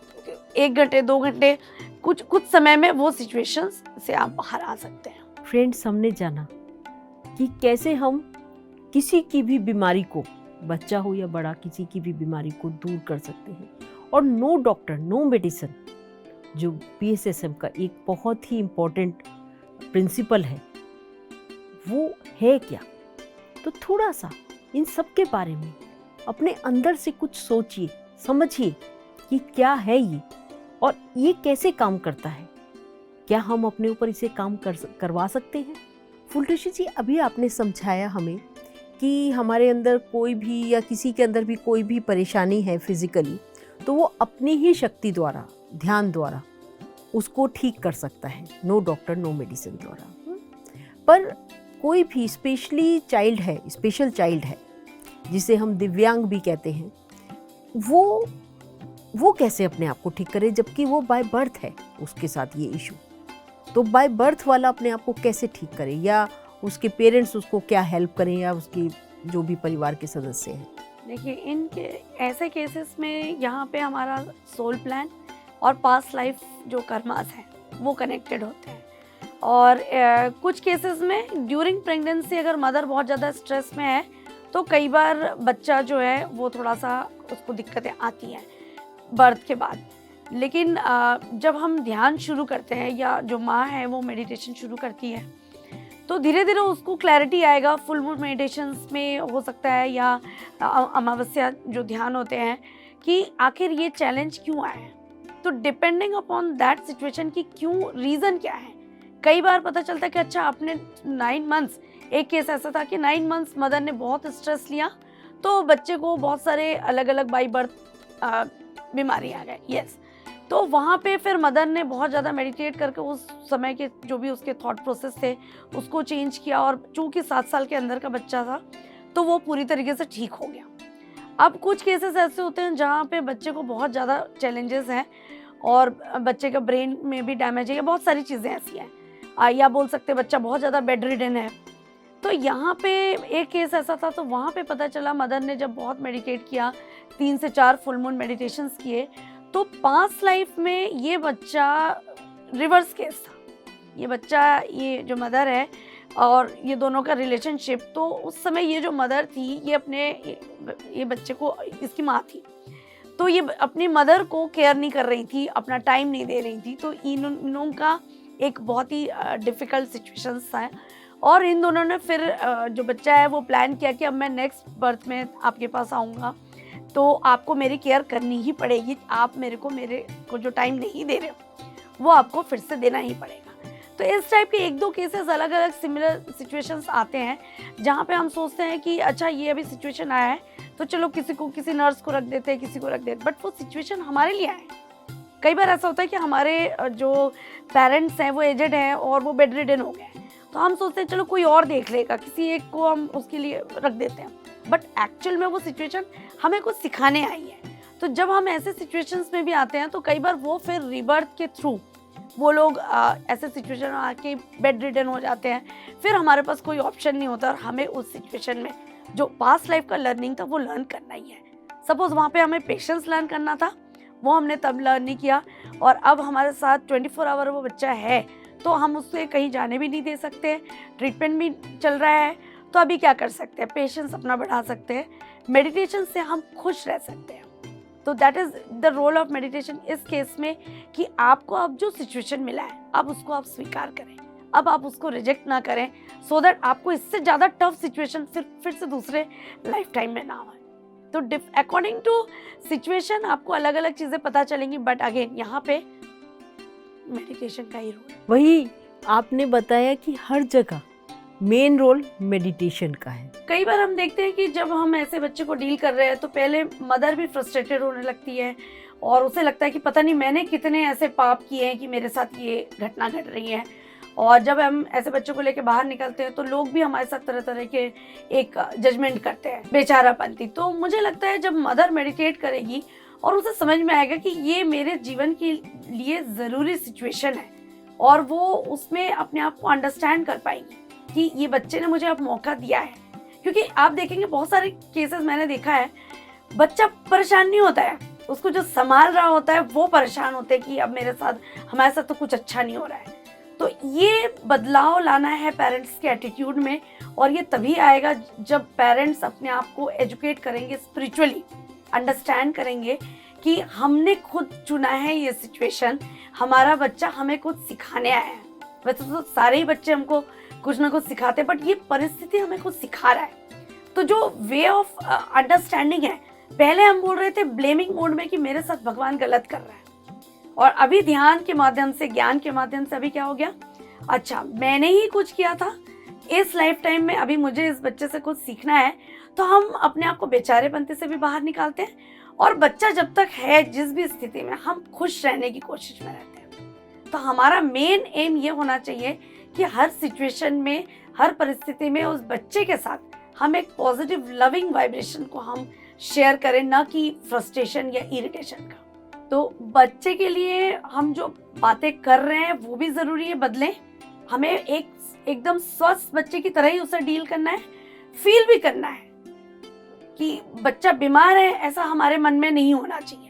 1 घंटे 2 घंटे कुछ समय में वो सिचुएशंस से आप बाहर आ सकते हैं। फ्रेंड्स, हमने जाना कि कैसे हम किसी की भी बीमारी को, बच्चा हो या बड़ा, किसी की भी बीमारी को दूर कर सकते हैं। और नो डॉक्टर नो मेडिसिन जो PSSM का एक बहुत ही इम्पोर्टेंट प्रिंसिपल है, वो है क्या। तो थोड़ा सा इन सब के बारे में अपने अंदर से कुछ सोचिए, समझिए कि क्या है ये और ये कैसे काम करता है। क्या हम अपने ऊपर इसे काम करवा सकते हैं। फुलरुषि जी, अभी आपने समझाया हमें कि हमारे अंदर कोई भी, या किसी के अंदर भी कोई भी परेशानी है फिजिकली, तो वो अपनी ही शक्ति द्वारा, ध्यान द्वारा उसको ठीक कर सकता है, नो डॉक्टर नो मेडिसिन द्वारा। पर कोई भी स्पेशल चाइल्ड है जिसे हम दिव्यांग भी कहते हैं, वो कैसे अपने आप को ठीक करे, जबकि वो बाय बर्थ है उसके साथ ये इशू। तो बाय बर्थ वाला अपने आप को कैसे ठीक करे, या उसके पेरेंट्स उसको क्या हेल्प करें, या उसकी जो भी परिवार के सदस्य हैं। देखिए, इनके ऐसे केसेस में यहाँ पे हमारा सोल प्लान और पास्ट लाइफ जो कर्मास हैं वो कनेक्टेड होते हैं। और कुछ केसेस में ड्यूरिंग प्रेगनेंसी अगर मदर बहुत ज़्यादा स्ट्रेस में है तो कई बार बच्चा जो है वो थोड़ा सा उसको दिक्कतें आती हैं बर्थ के बाद। लेकिन जब हम ध्यान शुरू करते हैं, या जो माँ है वो मेडिटेशन शुरू करती है, तो धीरे धीरे उसको क्लैरिटी आएगा। फुल मून मेडिटेशंस में हो सकता है, या अमावस्या जो ध्यान होते हैं, कि आखिर ये चैलेंज क्यों आया है। तो डिपेंडिंग अपॉन दैट सिचुएशन की क्यों, रीज़न क्या है। कई बार पता चलता है कि अच्छा, आपने 9 मंथ्स, एक केस ऐसा था कि 9 मंथ्स मदर ने बहुत स्ट्रेस लिया, तो बच्चे को बहुत सारे अलग अलग बाई बर्थ बीमारी आ गए। यस, तो वहाँ पे फिर मदर ने बहुत ज़्यादा मेडिटेट करके उस समय के जो भी उसके थॉट प्रोसेस थे उसको चेंज किया, और चूँकि 7 साल के अंदर का बच्चा था तो वो पूरी तरीके से ठीक हो गया। अब कुछ केसेस ऐसे होते हैं जहाँ पे बच्चे को बहुत ज़्यादा चैलेंजेस हैं, और बच्चे का ब्रेन में भी डैमेज है, या बहुत सारी चीज़ें ऐसी हैं, या बोल सकते बच्चा बहुत ज़्यादा बेड रिडन है। तो यहाँ पे एक केस ऐसा था, तो वहाँ पे पता चला मदर ने जब बहुत मेडिटेट किया, 3 से 4 फुल मून मेडिटेशंस किए, तो पास्ट लाइफ में ये बच्चा रिवर्स केस था। ये बच्चा, ये जो मदर है और ये दोनों का रिलेशनशिप, तो उस समय ये जो मदर थी ये बच्चे को, इसकी माँ थी, तो ये अपनी मदर को केयर नहीं कर रही थी, अपना टाइम नहीं दे रही थी। तो इन का एक बहुत ही डिफ़िकल्ट सिचुएशंस था, और इन दोनों ने फिर जो बच्चा है वो प्लान किया कि अब मैं नेक्स्ट बर्थ में आपके पास आऊँगा, तो आपको मेरी केयर करनी ही पड़ेगी। आप मेरे को जो टाइम नहीं दे रहे हो वो आपको फिर से देना ही पड़ेगा। तो इस टाइप के 1-2 केसेस अलग अलग सिमिलर सिचुएशंस आते हैं, जहाँ पे हम सोचते हैं कि अच्छा, ये अभी सिचुएशन आया है तो चलो किसी नर्स को रख देते हैं, किसी को रख देते, बट वो सिचुएशन हमारे लिए आया है। कई बार ऐसा होता है कि हमारे जो पेरेंट्स हैं वो एजेड हैं और वो बेड रिडन हो गए हैं, तो हम सोचते हैं चलो कोई और देख लेगा, किसी एक को हम उसके लिए रख देते हैं, बट एक्चुअल में वो सिचुएशन हमें कुछ सिखाने आई है। तो जब हम ऐसे सिचुएशंस में भी आते हैं तो कई बार वो फिर रिबर्थ के थ्रू वो लोग ऐसे सिचुएशन में आके बेड रिडन हो जाते हैं, फिर हमारे पास कोई ऑप्शन नहीं होता और हमें उस सिचुएशन में जो पास्ट लाइफ का लर्निंग था वो लर्न करना ही है। सपोज वहाँ पे हमें पेशेंस लर्न करना था, वो हमने तब लर्न नहीं किया, और अब हमारे साथ 24 आवर वो बच्चा है तो हम उससे कहीं जाने भी नहीं दे सकते, ट्रीटमेंट भी चल रहा है, तो अभी क्या कर सकते हैं, पेशेंस अपना बढ़ा सकते हैं, मेडिटेशन से हम खुश रह सकते हैं। तो that is the role of meditation इस केस में, कि आपको अब जो सिचुएशन मिला है अब उसको आप स्वीकार करें, अब आप उसको रिजेक्ट ना करें, सो दैट आपको इससे ज़्यादा टफ सिचुएशन फिर से दूसरे लाइफ टाइम में ना हो। तो अकॉर्डिंग टू सिचुएशन आपको अलग अलग चीज़ें पता चलेंगी, बट अगेन यहाँ पे मेडिटेशन का ही रोल। वही आपने बताया कि हर जगह मेन रोल मेडिटेशन का है। कई बार हम देखते हैं कि जब हम ऐसे बच्चे को डील कर रहे हैं तो पहले मदर भी फ्रस्ट्रेटेड होने लगती है और उसे लगता है कि पता नहीं मैंने कितने ऐसे पाप किए हैं कि मेरे साथ ये घटना घट रही है। और जब हम ऐसे बच्चों को लेके बाहर निकलते हैं तो लोग भी हमारे साथ तरह तरह के एक जजमेंट करते हैं, बेचारापंती। तो मुझे लगता है जब मदर मेडिटेट करेगी और उसे समझ में आएगा कि ये मेरे जीवन के लिए ज़रूरी सिचुएशन है, और वो उसमें अपने आप को अंडरस्टैंड कर पाएगी कि ये बच्चे ने मुझे अब मौका दिया है। क्योंकि आप देखेंगे बहुत सारे केसेस मैंने देखा है, बच्चा परेशान नहीं होता है, उसको जो संभाल रहा होता है वो परेशान होते हैं कि अब मेरे साथ, हमारे साथ तो कुछ अच्छा नहीं हो रहा है। तो ये बदलाव लाना है पेरेंट्स के एटीट्यूड में, और ये तभी आएगा जब पेरेंट्स अपने आप को एजुकेट करेंगे, स्पिरिचुअली अंडरस्टैंड करेंगे कि हमने खुद चुना है ये सिचुएशन, हमारा बच्चा हमें कुछ सिखाने आया है। वैसे तो सारे ही बच्चे हमको कुछ ना कुछ सिखाते हैं, बट ये परिस्थिति हमें कुछ सिखा रहा है। तो जो वे ऑफ अंडरस्टैंडिंग है, पहले हम बोल रहे थे ब्लेमिंग मोड में कि मेरे साथ भगवान गलत कर रहा है, और अभी ध्यान के माध्यम से, ज्ञान के माध्यम से अभी क्या हो गया, अच्छा मैंने ही कुछ किया था इस लाइफ टाइम में, अभी मुझे इस बच्चे से कुछ सीखना है। तो हम अपने आप को बेचारेपंती से भी बाहर निकालते हैं, और बच्चा जब तक है जिस भी स्थिति में, हम खुश रहने की कोशिश में रहते हैं। तो हमारा मेन एम ये होना चाहिए कि हर सिचुएशन में, हर परिस्थिति में उस बच्चे के साथ हम एक पॉजिटिव लविंग वाइब्रेशन को हम शेयर करें, ना कि फ्रस्ट्रेशन या इरिटेशन का। तो बच्चे के लिए हम जो बातें कर रहे हैं वो भी ज़रूरी है बदलें। हमें एकदम स्वस्थ बच्चे की तरह ही उसे डील करना है, फील भी करना है कि बच्चा बीमार है, ऐसा हमारे मन में नहीं होना चाहिए।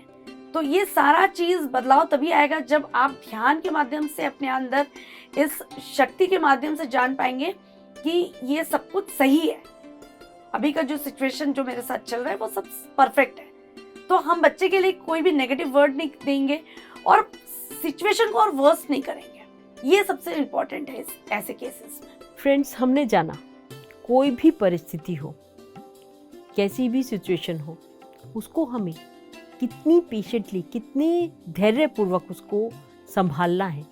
तो ये सारा चीज़ बदलाव तभी आएगा जब आप ध्यान के माध्यम से अपने अंदर इस शक्ति के माध्यम से जान पाएंगे कि ये सब कुछ सही है, अभी का जो सिचुएशन जो मेरे साथ चल रहा है वो सब परफेक्ट है। तो हम बच्चे के लिए कोई भी नेगेटिव वर्ड नहीं देंगे और सिचुएशन को और वर्स्ट नहीं करेंगे। ये सबसे इम्पोर्टेंट है ऐसे केसेस में। फ्रेंड्स, हमने जाना कोई भी परिस्थिति हो, कैसी भी सिचुएशन हो, उसको हमें कितनी पेशेंटली, कितने धैर्यपूर्वक उसको संभालना है,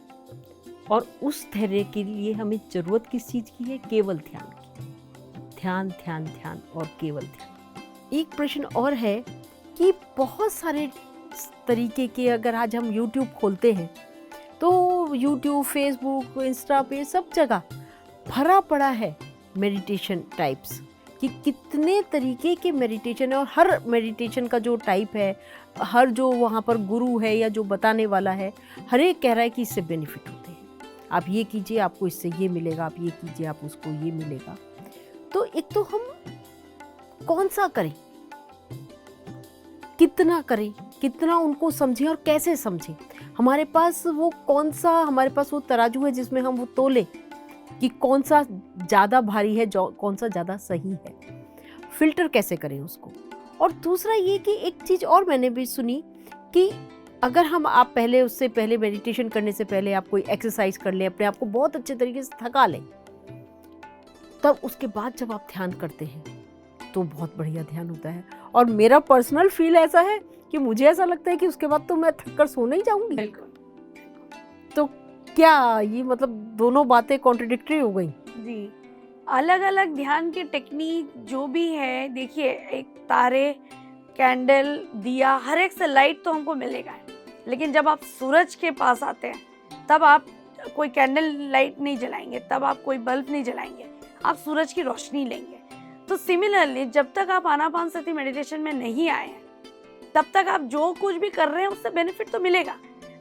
और उस धैर्य के लिए हमें ज़रूरत किस चीज़ की है? केवल ध्यान की। ध्यान ध्यान ध्यान और केवल ध्यान। एक प्रश्न और है कि बहुत सारे तरीके के, अगर आज हम YouTube खोलते हैं तो YouTube, Facebook, इंस्टा पे सब जगह भरा पड़ा है मेडिटेशन टाइप्स, कि कितने तरीके के मेडिटेशन है, और हर मेडिटेशन का जो टाइप है, हर जो वहाँ पर गुरु है या जो बताने वाला है, हर एक कह रहा है कि इससे बेनिफिट होते हैं, आप ये कीजिए आपको इससे ये मिलेगा, आप ये कीजिए आप उसको ये मिलेगा। तो एक तो हम कौन सा करें, कितना करें, कितना उनको समझें और कैसे समझें? हमारे पास वो कौन सा, हमारे पास वो तराजू है जिसमें हम वो तोले कि कौन सा ज़्यादा भारी है, कौन सा ज़्यादा सही है? फिल्टर कैसे करें उसको? और दूसरा ये कि एक चीज़ और मैंने भी सुनी कि अगर आप पहले, उससे पहले, मेडिटेशन करने से पहले आप कोई एक्सरसाइज कर लें, अपने आप को बहुत अच्छे तरीके से थका लें, तब उसके बाद जब आप ध्यान करते हैं तो बहुत बढ़िया ध्यान होता है। और मेरा पर्सनल फील ऐसा है कि मुझे ऐसा लगता है कि उसके बाद तो मैं थक कर सोने ही जाऊंगी। बिल्कुल। तो क्या ये मतलब दोनों बातें कॉन्ट्रडिक्टरी हो गई? जी, अलग अलग ध्यान की टेक्निक जो भी है, देखिए एक तारे, कैंडल, दिया, हर एक से लाइट तो हमको मिलेगा, लेकिन जब आप सूरज के पास आते हैं तब आप कोई कैंडल लाइट नहीं जलाएंगे, तब आप कोई बल्ब नहीं जलाएंगे, आप सूरज की रोशनी लेंगे। तो सिमिलरली जब तक आप आनापानसति मेडिटेशन में नहीं आए हैं तब तक आप जो कुछ भी कर रहे हैं उससे बेनिफिट तो मिलेगा,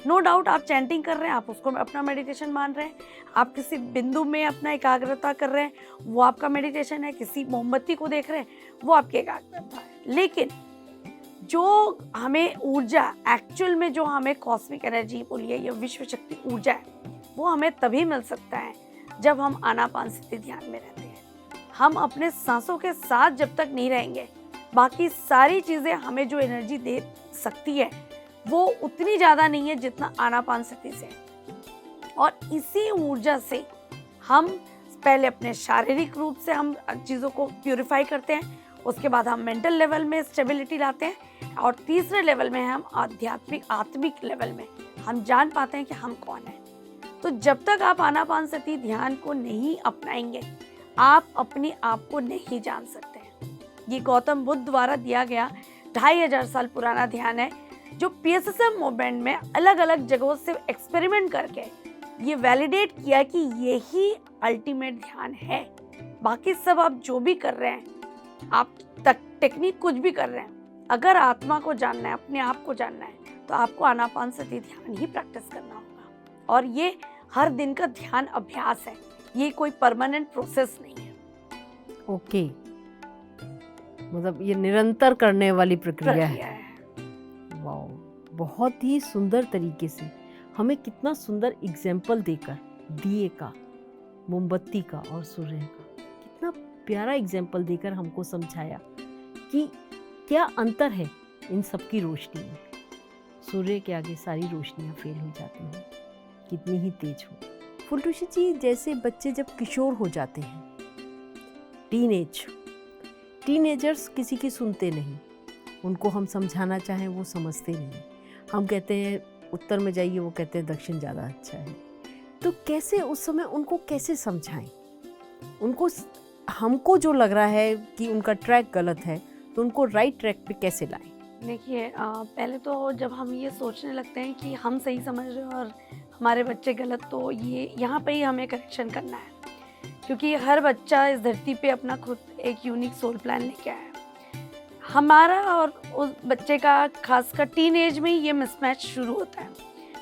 नो डाउट आप चैंटिंग कर रहे हैं, आप उसको अपना मेडिटेशन मान रहे हैं, आप किसी बिंदु में अपना एकाग्रता कर रहे हैं, वो आपका मेडिटेशन है, किसी मोमबत्ती को देख रहे हैं, वो आपकी एकाग्रता है। लेकिन जो हमें ऊर्जा एक्चुअल में, जो हमें कॉस्मिक एनर्जी बोलिए या विश्व शक्ति ऊर्जा है, वो हमें तभी मिल सकता है जब हम आनापानसति ध्यान में रहते हैं। हम अपने सांसों के साथ जब तक नहीं रहेंगे, बाकी सारी चीज़ें हमें जो एनर्जी दे सकती है वो उतनी ज़्यादा नहीं है जितना आनापानसति से। और इसी ऊर्जा से हम पहले अपने शारीरिक रूप से हम चीज़ों को प्यूरिफाई करते हैं, उसके बाद हम मेंटल लेवल में स्टेबिलिटी लाते हैं, और तीसरे लेवल में हम आत्मिक लेवल में हम जान पाते हैं कि हम कौन हैं। तो जब तक आप आनापानसति ध्यान को नहीं अपनाएंगे, आप अपने आप को नहीं जान सकते हैं। ये गौतम बुद्ध द्वारा दिया गया 2500 साल पुराना ध्यान है, जो PSSM मूवमेंट में अलग अलग जगहों से एक्सपेरिमेंट करके ये वैलिडेट किया कि यही अल्टीमेट ध्यान है। बाकी सब आप जो भी कर रहे हैं, आप टेक्निक कुछ भी कर रहे हैं, अगर आत्मा को जानना है, अपने आप को जानना है, तो आपको आनापानसति ध्यान ही प्रैक्टिस करना होगा। और ये हर दिन का ध्यान अभ्यास है, ये कोई परमानेंट प्रोसेस नहीं है। ओके, मतलब ये निरंतर करने वाली प्रक्रिया है। वाओ, बहुत ही सुंदर तरीके से हमें कितना सुंदर एग्जाम्पल देकर, दिए का, मोमबत्ती का और सूर्य का, कितना प्यारा एग्जाम्पल देकर हमको समझाया कि क्या अंतर है इन सब की रोशनी में। सूर्य के आगे सारी रोशनियाँ फेल हो जाती हैं, कितनी ही तेज हो। फुलटूशी जी, जैसे बच्चे जब किशोर हो जाते हैं, टीनेजर्स किसी की सुनते नहीं, उनको हम समझाना चाहें वो समझते नहीं। हम कहते हैं उत्तर में जाइए, वो कहते हैं दक्षिण ज़्यादा अच्छा है। तो कैसे उस समय उनको कैसे समझाएं? उनको, हमको जो लग रहा है कि उनका ट्रैक गलत है, तो उनको राइट ट्रैक पे कैसे लाएं? देखिए, पहले तो जब हम ये सोचने लगते हैं कि हम सही समझ रहे हैं और हमारे बच्चे गलत, तो ये यहाँ पे ही हमें करेक्शन करना है, क्योंकि हर बच्चा इस धरती पे अपना खुद एक यूनिक सोल प्लान लेके आया है। हमारा और उस बच्चे का खासकर टीन एज में ये मिसमैच शुरू होता है,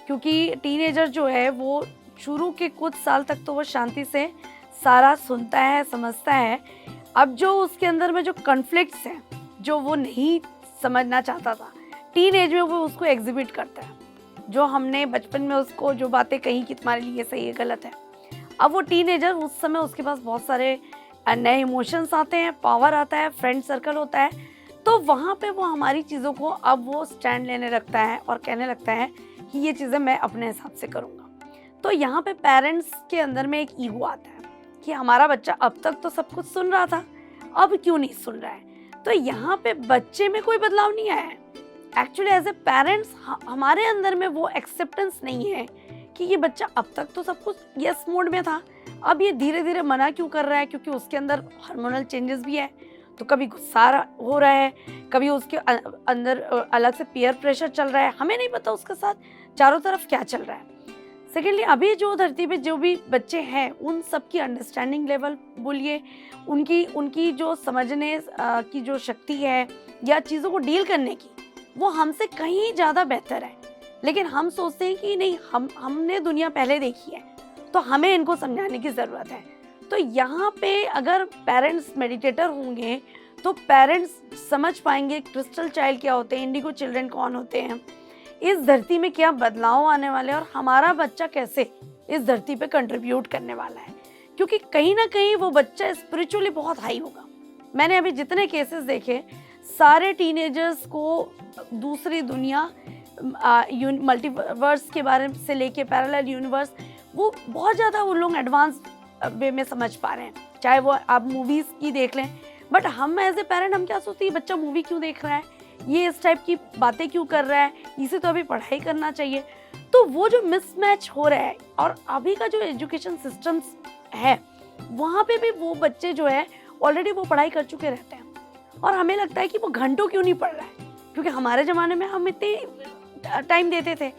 क्योंकि टीनेजर जो है वो शुरू के कुछ साल तक तो वो शांति से सारा सुनता है, समझता है। अब जो उसके अंदर में जो कॉन्फ्लिक्ट्स हैं, जो वो नहीं समझना चाहता था, टीन एज में वो उसको एग्जिबिट करता है। जो हमने बचपन में उसको जो बातें कही कि तुम्हारे लिए सही है, गलत है, अब वो टीनेजर, उस समय उसके पास बहुत सारे नए इमोशंस आते हैं, पावर आता है, फ्रेंड सर्कल होता है, तो वहाँ पे वो हमारी चीज़ों को अब वो स्टैंड लेने लगता है और कहने लगता है कि ये चीज़ें मैं अपने हिसाब से करूँगा। तो यहाँ पे पेरेंट्स के अंदर में एक ईगो आता है कि हमारा बच्चा अब तक तो सब कुछ सुन रहा था, अब क्यों नहीं सुन रहा है। तो यहाँ पे बच्चे में कोई बदलाव नहीं आया है। एक्चुअली एज ए पेरेंट्स हमारे अंदर में वो एक्सेप्टेंस नहीं है कि ये बच्चा अब तक तो सब कुछ यस मोड में था, अब ये धीरे धीरे मना क्यों कर रहा है, क्योंकि उसके अंदर हार्मोनल चेंजेस भी है। तो कभी गुस्सा हो रहा है, कभी उसके अंदर अलग से पीयर प्रेशर चल रहा है, हमें नहीं पता उसके साथ चारों तरफ क्या चल रहा है। सेकेंडली, अभी जो धरती पे जो भी बच्चे हैं, उन सब की अंडरस्टैंडिंग लेवल बोलिए, उनकी जो समझने की जो शक्ति है या चीज़ों को डील करने की, वो हमसे कहीं ज़्यादा बेहतर है। लेकिन हम सोचते हैं कि नहीं, हमने दुनिया पहले देखी है, तो हमें इनको समझाने की ज़रूरत है। तो यहाँ पे अगर पेरेंट्स मेडिटेटर होंगे तो पेरेंट्स समझ पाएंगे क्रिस्टल चाइल्ड क्या होते हैं, इंडिगो चिल्ड्रन कौन होते हैं, इस धरती में क्या बदलाव आने वाले हैं और हमारा बच्चा कैसे इस धरती पे कंट्रीब्यूट करने वाला है। क्योंकि कहीं ना कहीं वो बच्चा स्पिरिचुअली बहुत हाई होगा। मैंने अभी जितने केसेस देखे, सारे टीनेजर्स को दूसरी दुनिया, मल्टीवर्स के बारे से लेके पैरेलल यूनिवर्स, वो बहुत ज़्यादा वो लोग एडवांस वे में समझ पा रहे हैं। चाहे वो आप मूवीज़ की देख लें, बट हम एज ए पेरेंट हम क्या सोचते हैं, बच्चा मूवी क्यों देख रहा है, ये इस टाइप की बातें क्यों कर रहा है, इसे तो अभी पढ़ाई करना चाहिए। तो वो जो मिसमैच हो रहा है, और अभी का जो एजुकेशन सिस्टम्स है, वहाँ पे भी वो बच्चे जो है ऑलरेडी वो पढ़ाई कर चुके रहते हैं, और हमें लगता है कि वो घंटों क्यों नहीं पढ़ रहा है, क्योंकि हमारे ज़माने में हम इतने टाइम देते थे।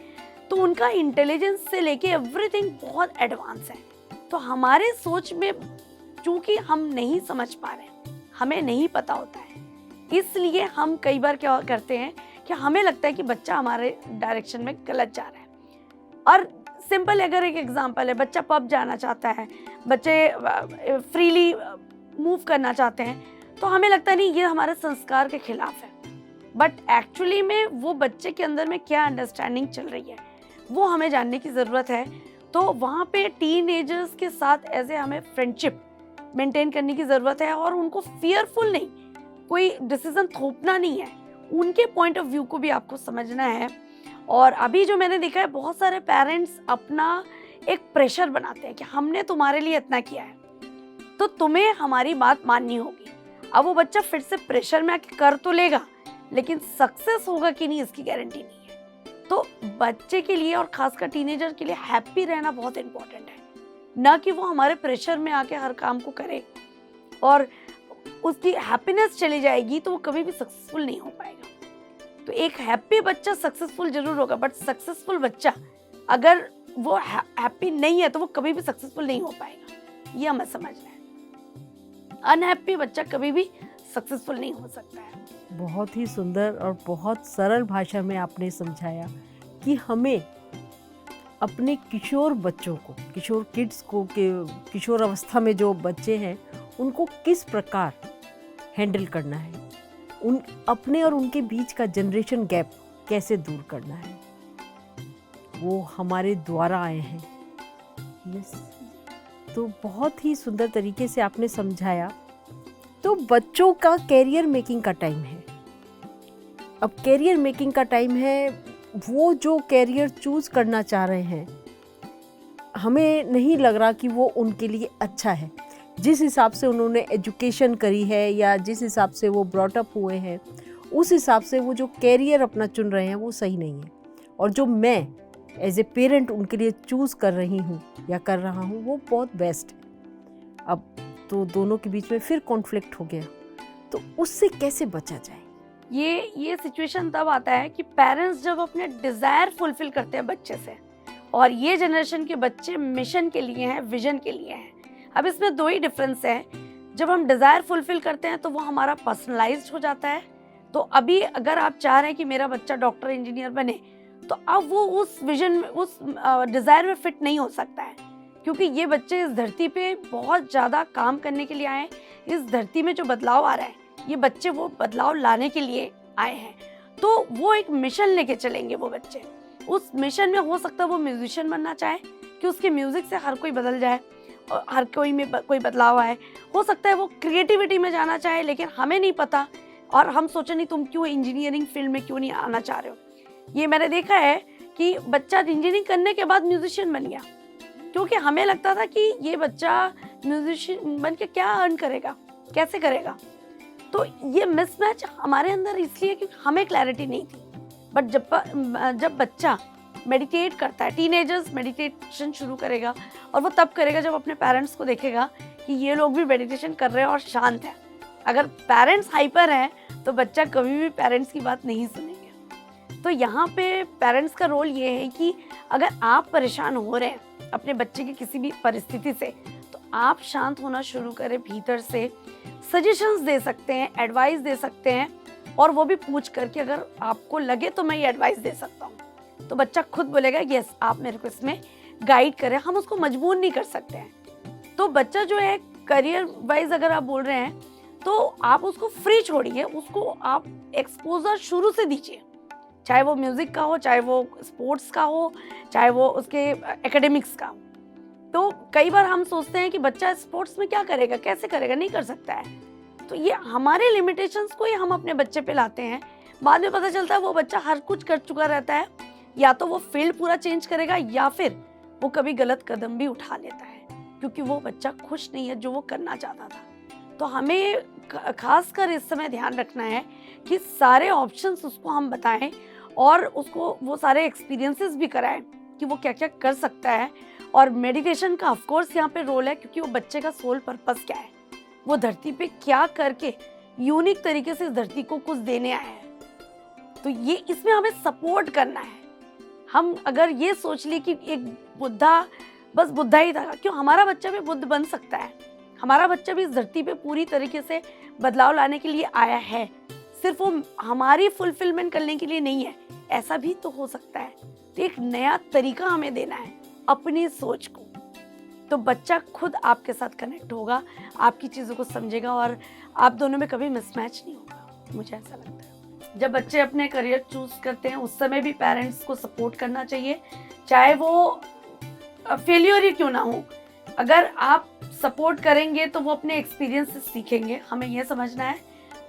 तो उनका इंटेलिजेंस से लेके एवरीथिंग बहुत एडवांस है। तो हमारे सोच में चूंकि हम नहीं समझ पा रहे हैं, हमें नहीं पता होता है, इसलिए हम कई बार क्या करते हैं कि हमें लगता है कि बच्चा हमारे डायरेक्शन में गलत जा रहा है, और सिंपल अगर एक एग्जांपल है, बच्चा पब जाना चाहता है, बच्चे फ्रीली मूव करना चाहते हैं, तो हमें लगता नहीं ये हमारे संस्कार के खिलाफ है, बट एक्चुअली में वो बच्चे के अंदर में क्या अंडरस्टैंडिंग चल रही है वो हमें जानने की ज़रूरत है। तो वहाँ पे टीनेजर्स के साथ ऐसे हमें फ्रेंडशिप मेंटेन करने की ज़रूरत है, और उनको फियरफुल नहीं, कोई डिसीजन थोपना नहीं है, उनके पॉइंट ऑफ व्यू को भी आपको समझना है। और अभी जो मैंने देखा है, बहुत सारे पेरेंट्स अपना एक प्रेशर बनाते हैं कि हमने तुम्हारे लिए इतना किया है तो तुम्हें हमारी बात माननी होगी। अब वो बच्चा फिर से प्रेशर में आके कर तो लेगा, लेकिन सक्सेस होगा कि नहीं इसकी गारंटी नहीं है। तो बच्चे के लिए और खासकर टीनेजर के लिए हैप्पी रहना बहुत इंपॉर्टेंट है, ना कि वो हमारे प्रेशर में आके हर काम को करे और उसकी हैप्पीनेस चली जाएगी तो वो कभी भी सक्सेसफुल नहीं हो पाएगा। तो एक हैप्पी बच्चा सक्सेसफुल जरूर होगा, बट सक्सेसफुल बच्चा अगर वो हैप्पी नहीं है तो वो कभी भी सक्सेसफुल नहीं हो पाएगा, ये हमें समझना है। अनहैप्पी बच्चा कभी भी सक्सेसफुल नहीं हो सकता है। बहुत ही सुंदर और बहुत सरल भाषा में आपने समझाया कि हमें अपने किशोर बच्चों को, किशोर किड्स को, किशोर अवस्था में जो बच्चे हैं उनको किस प्रकार हैंडल करना है, उन अपने और उनके बीच का जनरेशन गैप कैसे दूर करना है। वो हमारे द्वारा आए हैं। यस, तो बहुत ही सुंदर तरीके से आपने समझाया। तो बच्चों का कैरियर मेकिंग का टाइम है। अब कैरियर मेकिंग का टाइम है, वो जो कैरियर चूज़ करना चाह रहे हैं, हमें नहीं लग रहा कि वो उनके लिए अच्छा है। जिस हिसाब से उन्होंने एजुकेशन करी है या जिस हिसाब से वो ब्रॉटअप हुए हैं, उस हिसाब से वो जो कैरियर अपना चुन रहे हैं वो सही नहीं है। और जो मैं एज ए पेरेंट उनके लिए चूज़ कर रही हूँ या कर रहा हूँ वो बहुत बेस्ट है। अब तो दोनों के बीच में फिर कॉन्फ्लिक्ट हो गया, तो उससे कैसे बचा जाए? ये सिचुएशन तब आता है कि पेरेंट्स जब अपने डिज़ायर फुलफिल करते हैं बच्चे से, और ये जनरेशन के बच्चे मिशन के लिए हैं, विजन के लिए हैं। अब इसमें दो ही डिफरेंस है। जब हम डिज़ायर फुलफिल करते हैं तो वो हमारा पर्सनलाइज्ड हो जाता है। तो अभी अगर आप चाह रहे हैं कि मेरा बच्चा डॉक्टर इंजीनियर बने, तो अब वो उस विजन में, उस डिज़ायर में फिट नहीं हो सकता है, क्योंकि ये बच्चे इस धरती पे बहुत ज़्यादा काम करने के लिए आए हैं। इस धरती में जो बदलाव आ रहा है, ये बच्चे वो बदलाव लाने के लिए आए हैं। तो वो एक मिशन लेके चलेंगे। वो बच्चे उस मिशन में, हो सकता है वो म्यूजिशियन बनना चाहे कि उसके म्यूज़िक से हर कोई बदल जाए और हर कोई में कोई बदलाव आए। हो सकता है वो क्रिएटिविटी में जाना चाहे, लेकिन हमें नहीं पता, और हम सोचे नहीं तुम क्यों इंजीनियरिंग फील्ड में क्यों नहीं आना चाह रहे हो। ये मैंने देखा है कि बच्चा इंजीनियरिंग करने के बाद म्यूजिशियन बन गया, क्योंकि हमें लगता था कि ये बच्चा म्यूजिशियन बन के क्या अर्न करेगा, कैसे करेगा। तो ये मिसमैच हमारे अंदर इसलिए क्योंकि हमें क्लैरिटी नहीं थी। बट जब बच्चा मेडिटेट करता है, टीनेजर्स मेडिटेशन शुरू करेगा, और वो तब करेगा जब अपने पेरेंट्स को देखेगा कि ये लोग भी मेडिटेशन कर रहे हैं और शांत है। अगर पेरेंट्स हाइपर हैं तो बच्चा कभी भी पेरेंट्स की बात नहीं सुनेंगे। तो यहाँ पे पेरेंट्स का रोल ये है कि अगर आप परेशान हो रहे हैं अपने बच्चे की किसी भी परिस्थिति से, तो आप शांत होना शुरू करें, भीतर से सजेशंस दे सकते हैं, एडवाइस दे सकते हैं, और वो भी पूछ करके अगर आपको लगे तो मैं ये एडवाइस दे सकता हूँ, तो बच्चा खुद बोलेगा यस आप मेरे को इसमें गाइड करें। हम उसको मजबूर नहीं कर सकते हैं। तो बच्चा जो है करियर वाइज अगर आप बोल रहे हैं तो आप उसको फ्री छोड़िए, उसको आप एक्सपोजर शुरू से दीजिए, चाहे वो म्यूजिक का हो, चाहे वो स्पोर्ट्स का हो, चाहे वो उसके एकेडमिक्स का हो। तो कई बार हम सोचते हैं कि बच्चा स्पोर्ट्स में क्या करेगा, कैसे करेगा, नहीं कर सकता है। तो ये हमारे लिमिटेशंस को ही हम अपने बच्चे पे लाते हैं। बाद में पता चलता है वो बच्चा हर कुछ कर चुका रहता है, या तो वो फील्ड पूरा चेंज करेगा या फिर वो कभी गलत कदम भी उठा लेता है, क्योंकि वो बच्चा खुश नहीं है जो वो करना चाहता था। तो हमें खासकर इस समय ध्यान रखना है कि सारे ऑप्शंस उसको हम बताएं और उसको वो सारे एक्सपीरियंसेस भी कराएं कि वो क्या क्या कर सकता है। और मेडिटेशन का ऑफ कोर्स यहाँ पे रोल है, क्योंकि वो बच्चे का सोल पर्पस क्या है, वो धरती पे क्या करके यूनिक तरीके से इस धरती को कुछ देने आया है। तो ये इसमें हमें सपोर्ट करना है। हम अगर ये सोच लिए कि एक बुद्धा बस बुद्धा ही था, क्यों हमारा बच्चा भी बुद्ध बन सकता है। हमारा बच्चा भी इस धरती पे पूरी तरीके से बदलाव लाने के लिए आया है, सिर्फ वो हमारी फुलफिलमेंट करने के लिए नहीं है, ऐसा भी तो हो सकता है। तो एक नया तरीका हमें देना है अपनी सोच को, तो बच्चा खुद आपके साथ कनेक्ट होगा, आपकी चीज़ों को समझेगा और आप दोनों में कभी मिसमैच नहीं होगा, मुझे ऐसा लगता है। जब बच्चे अपने करियर चूज करते हैं उस समय भी पेरेंट्स को सपोर्ट करना चाहिए, चाहे वो फेलियर ही क्यों ना हो। अगर आप सपोर्ट करेंगे तो वो अपने एक्सपीरियंस से सीखेंगे, हमें यह समझना है।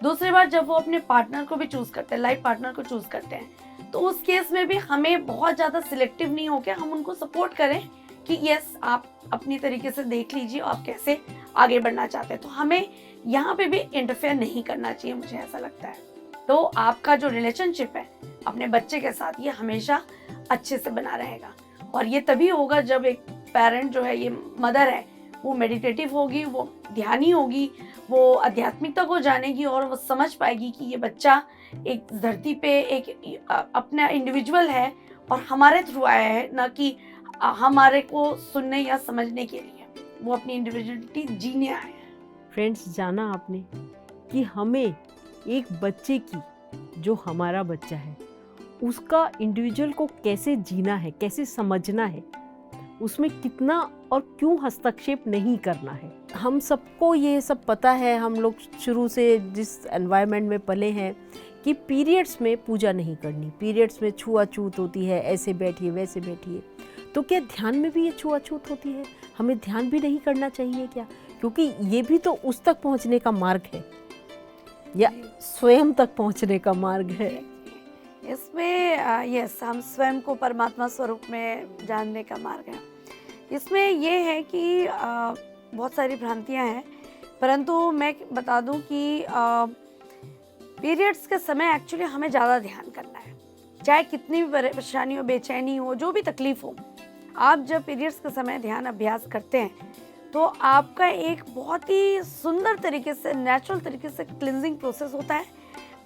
दूसरी बात, जब वो अपने पार्टनर को भी चूज करते हैं, लाइफ पार्टनर को चूज करते हैं, तो उस केस में भी हमें बहुत ज़्यादा सिलेक्टिव नहीं होकर हम उनको सपोर्ट करें कि यस आप अपनी तरीके से देख लीजिए आप कैसे आगे बढ़ना चाहते हैं। तो हमें यहाँ पे भी इंटरफेयर नहीं करना चाहिए, मुझे ऐसा लगता है। तो आपका जो रिलेशनशिप है अपने बच्चे के साथ ये हमेशा अच्छे से बना रहेगा, और ये तभी होगा जब एक पेरेंट जो है, ये मदर है, वो मेडिटेटिव होगी, वो ध्यानी होगी, वो आध्यात्मिकता को जानेगी और वो समझ पाएगी कि ये बच्चा एक धरती पे एक अपना इंडिविजुअल है और हमारे थ्रू आया है, ना कि हमारे को सुनने या समझने के लिए। वो अपनी इंडिविजुअलिटी जीने आया है। फ्रेंड्स, जाना आपने कि हमें एक बच्चे की, जो हमारा बच्चा है, उसका इंडिविजुअल को कैसे जीना है, कैसे समझना है, उसमें कितना और क्यों हस्तक्षेप नहीं करना है। हम सबको ये सब पता है, हम लोग शुरू से जिस एनवायरनमेंट में पले हैं कि पीरियड्स में पूजा नहीं करनी, पीरियड्स में छुआछूत होती है, ऐसे बैठिए वैसे बैठिए। तो क्या ध्यान में भी ये छुआछूत होती है? हमें ध्यान भी नहीं करना चाहिए क्या? क्योंकि ये भी तो उस तक पहुंचने का मार्ग है, या स्वयं तक पहुंचने का मार्ग है। इसमें यस, हम स्वयं को परमात्मा स्वरूप में जानने का मार्ग है। इसमें ये है कि बहुत सारी भ्रांतियां हैं, परंतु मैं बता दूं कि पीरियड्स के समय एक्चुअली हमें ज़्यादा ध्यान करना है। चाहे कितनी भी परेशानी हो, बेचैनी हो, जो भी तकलीफ हो, आप जब पीरियड्स के समय ध्यान अभ्यास करते हैं तो आपका एक बहुत ही सुंदर तरीके से, नेचुरल तरीके से क्लिनजिंग प्रोसेस होता है।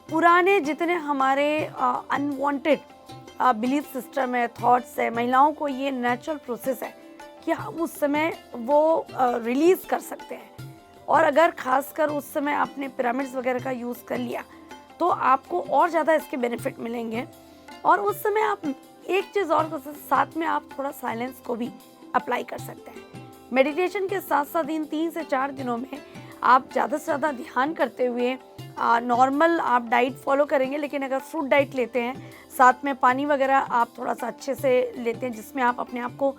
पुराने जितने हमारे अनवांटेड बिलीफ सिस्टम है, थॉट्स है, महिलाओं को ये नेचुरल प्रोसेस है कि हम उस समय वो रिलीज़ कर सकते हैं। और अगर खासकर उस समय आपने पिरामिड्स वगैरह का यूज़ कर लिया तो आपको और ज़्यादा इसके बेनिफिट मिलेंगे। और उस समय आप एक चीज़ और कर सकते, साथ में आप थोड़ा साइलेंस को भी अप्लाई कर सकते हैं। मेडिटेशन के साथ साथ इन 3 से 4 दिनों में आप ज़्यादा से ज़्यादा ध्यान करते हुए नॉर्मल आप डाइट फॉलो करेंगे, लेकिन अगर फ्रूट डाइट लेते हैं, साथ में पानी वगैरह आप थोड़ा सा अच्छे से लेते हैं, जिसमें आप अपने आप को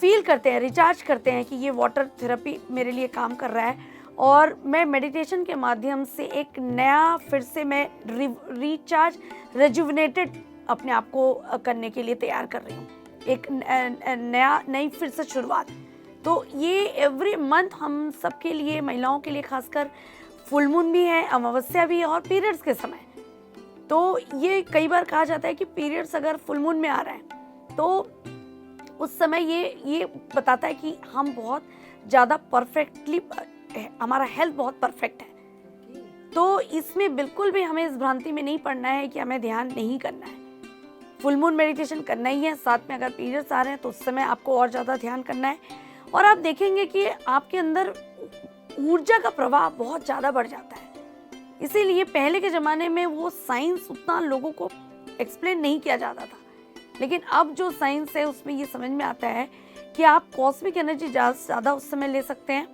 फील करते हैं, रिचार्ज करते हैं कि ये वाटर थेरेपी मेरे लिए काम कर रहा है और मैं मेडिटेशन के माध्यम से एक नया, फिर से मैं रिचार्ज, रेजुविनेटेड अपने आप को करने के लिए तैयार कर रही हूँ, एक नई फिर से शुरुआत। तो ये एवरी मंथ हम सबके लिए, महिलाओं के लिए खासकर, फुल मून भी है, अमावस्या भी है और पीरियड्स के समय। तो ये कई बार कहा जाता है कि पीरियड्स अगर फुल मून में आ रहा है तो उस समय ये बताता है कि हम बहुत ज़्यादा परफेक्टली, हमारा हेल्थ बहुत परफेक्ट है। तो इसमें बिल्कुल भी हमें इस भ्रांति में नहीं पड़ना है कि हमें ध्यान नहीं करना है। फुल मून मेडिटेशन करना ही है, साथ में अगर पीरियड्स आ रहे हैं तो उस समय आपको और ज़्यादा ध्यान करना है। और आप देखेंगे कि आपके अंदर ऊर्जा का प्रवाह बहुत ज़्यादा बढ़ जाता है। इसीलिए पहले के ज़माने में वो साइंस उतना लोगों को एक्सप्लेन नहीं किया जाता था, लेकिन अब जो साइंस है उसमें ये समझ में आता है कि आप कॉस्मिक एनर्जी ज़्यादा उस समय ले सकते हैं।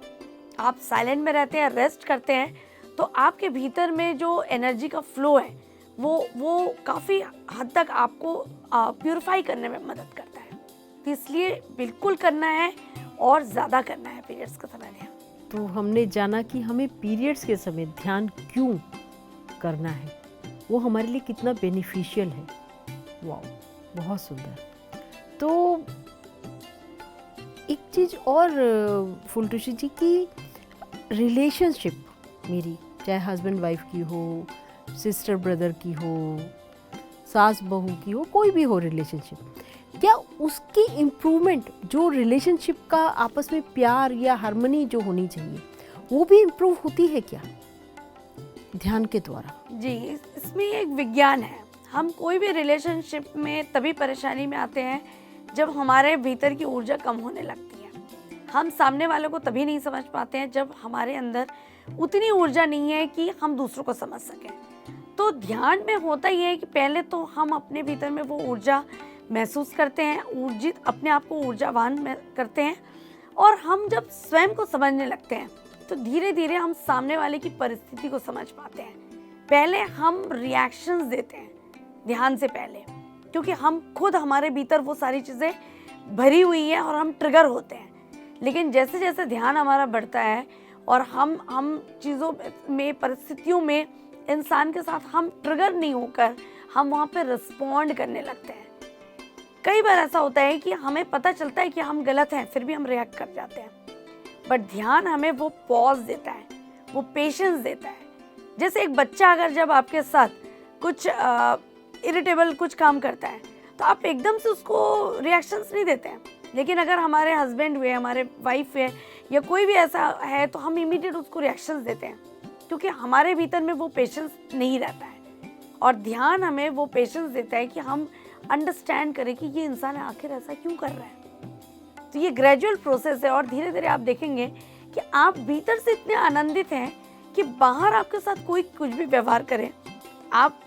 आप साइलेंट में रहते हैं, रेस्ट करते हैं, तो आपके भीतर में जो एनर्जी का फ्लो है वो काफ़ी हद तक आपको प्यूरिफाई करने में मदद करता है। तो इसलिए बिल्कुल करना है और ज़्यादा करना है पीरियड्स का समय ध्यान। तो हमने जाना कि हमें पीरियड्स के समय ध्यान क्यों करना है, वो हमारे लिए कितना बेनिफिशियल है। वाह, बहुत सुंदर। तो एक चीज़ और फुलटूशी जी की रिलेशनशिप मेरी, चाहे हस्बैंड वाइफ की हो, सिस्टर ब्रदर की हो, सास बहू की हो, कोई भी हो रिलेशनशिप, क्या उसकी इम्प्रूवमेंट, जो रिलेशनशिप का आपस में प्यार या हार्मनी जो होनी चाहिए, वो भी इम्प्रूव होती है क्या ध्यान के द्वारा? जी, इसमें एक विज्ञान है। हम कोई भी रिलेशनशिप में तभी परेशानी में आते हैं जब हमारे भीतर की ऊर्जा कम होने लगती है। हम सामने वालों को तभी नहीं समझ पाते हैं जब हमारे अंदर उतनी ऊर्जा नहीं है कि हम दूसरों को समझ सकें। तो ध्यान में होता ही है कि पहले तो हम अपने भीतर में वो ऊर्जा महसूस करते हैं, ऊर्जित अपने आप को ऊर्जावान करते हैं। और हम जब स्वयं को समझने लगते हैं तो धीरे धीरे हम सामने वाले की परिस्थिति को समझ पाते हैं। पहले हम रिएक्शंस देते हैं ध्यान से पहले, क्योंकि हम खुद हमारे भीतर वो सारी चीज़ें भरी हुई हैं और हम ट्रिगर होते हैं। लेकिन जैसे जैसे ध्यान हमारा बढ़ता है और हम चीज़ों में, परिस्थितियों में इंसान के साथ हम ट्रिगर नहीं होकर हम वहाँ पे रिस्पॉन्ड करने लगते हैं। कई बार ऐसा होता है कि हमें पता चलता है कि हम गलत हैं, फिर भी हम रिएक्ट कर जाते हैं। बट ध्यान हमें वो पॉज देता है, वो पेशेंस देता है। जैसे एक बच्चा अगर जब आपके साथ कुछ इरिटेबल कुछ काम करता है तो आप एकदम से उसको रिएक्शंस नहीं देते हैं। लेकिन अगर हमारे हस्बैंड हुए, हमारे वाइफ है या कोई भी ऐसा है तो हम इमीडिएट उसको रिएक्शंस देते हैं, क्योंकि हमारे भीतर में वो पेशेंस नहीं रहता है। और ध्यान हमें वो पेशेंस देता है कि हम अंडरस्टैंड करें कि ये इंसान आखिर ऐसा क्यों कर रहा है। तो ये ग्रेजुअल प्रोसेस है और धीरे धीरे आप देखेंगे कि आप भीतर से इतने आनंदित हैं कि बाहर आपके साथ कोई कुछ भी व्यवहार करे, आप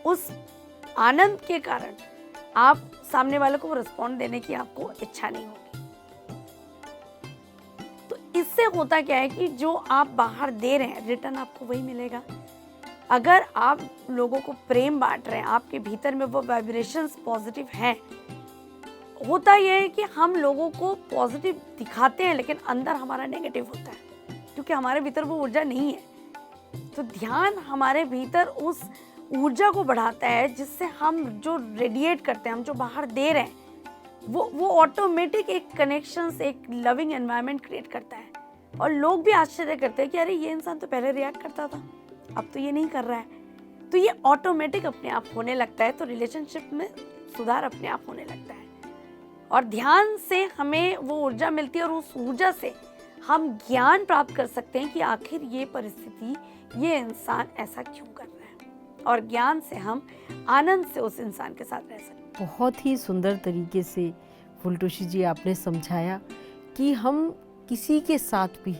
उस आनंद के कारण आप सामने वाले को रिस्पॉन्ड देने की आपको इच्छा नहीं होगी। तो इससे होता क्या है कि जो आप बाहर दे रहे हैं रिटर्न आपको वही मिलेगा। अगर आप लोगों को प्रेम बांट रहे हैं, आपके भीतर में वो वाइब्रेशंस पॉजिटिव हैं, होता यह है कि हम लोगों को पॉजिटिव दिखाते हैं लेकिन अंदर हमारा नेगेटिव होता है, क्योंकि हमारे भीतर वो ऊर्जा नहीं है। तो ध्यान हमारे भीतर उस ऊर्जा को बढ़ाता है जिससे हम जो रेडिएट करते हैं, हम जो बाहर दे रहे हैं, वो ऑटोमेटिक एक कनेक्शंस, एक लविंग एनवायरनमेंट क्रिएट करता है। और लोग भी आश्चर्य करते हैं कि अरे ये इंसान तो पहले रिएक्ट करता था, अब तो ये नहीं कर रहा है। तो ये ऑटोमेटिक अपने आप होने लगता है। तो रिलेशनशिप में सुधार अपने आप होने लगता है और ध्यान से हमें वो ऊर्जा मिलती है और उस ऊर्जा से हम ज्ञान प्राप्त कर सकते हैं कि आखिर ये परिस्थिति, ये इंसान ऐसा क्यों कर रहा है, और ज्ञान से हम आनंद से उस इंसान के साथ रह सकते हैं। बहुत ही सुंदर तरीके से फुलटोशी जी आपने समझाया कि हम किसी के साथ भी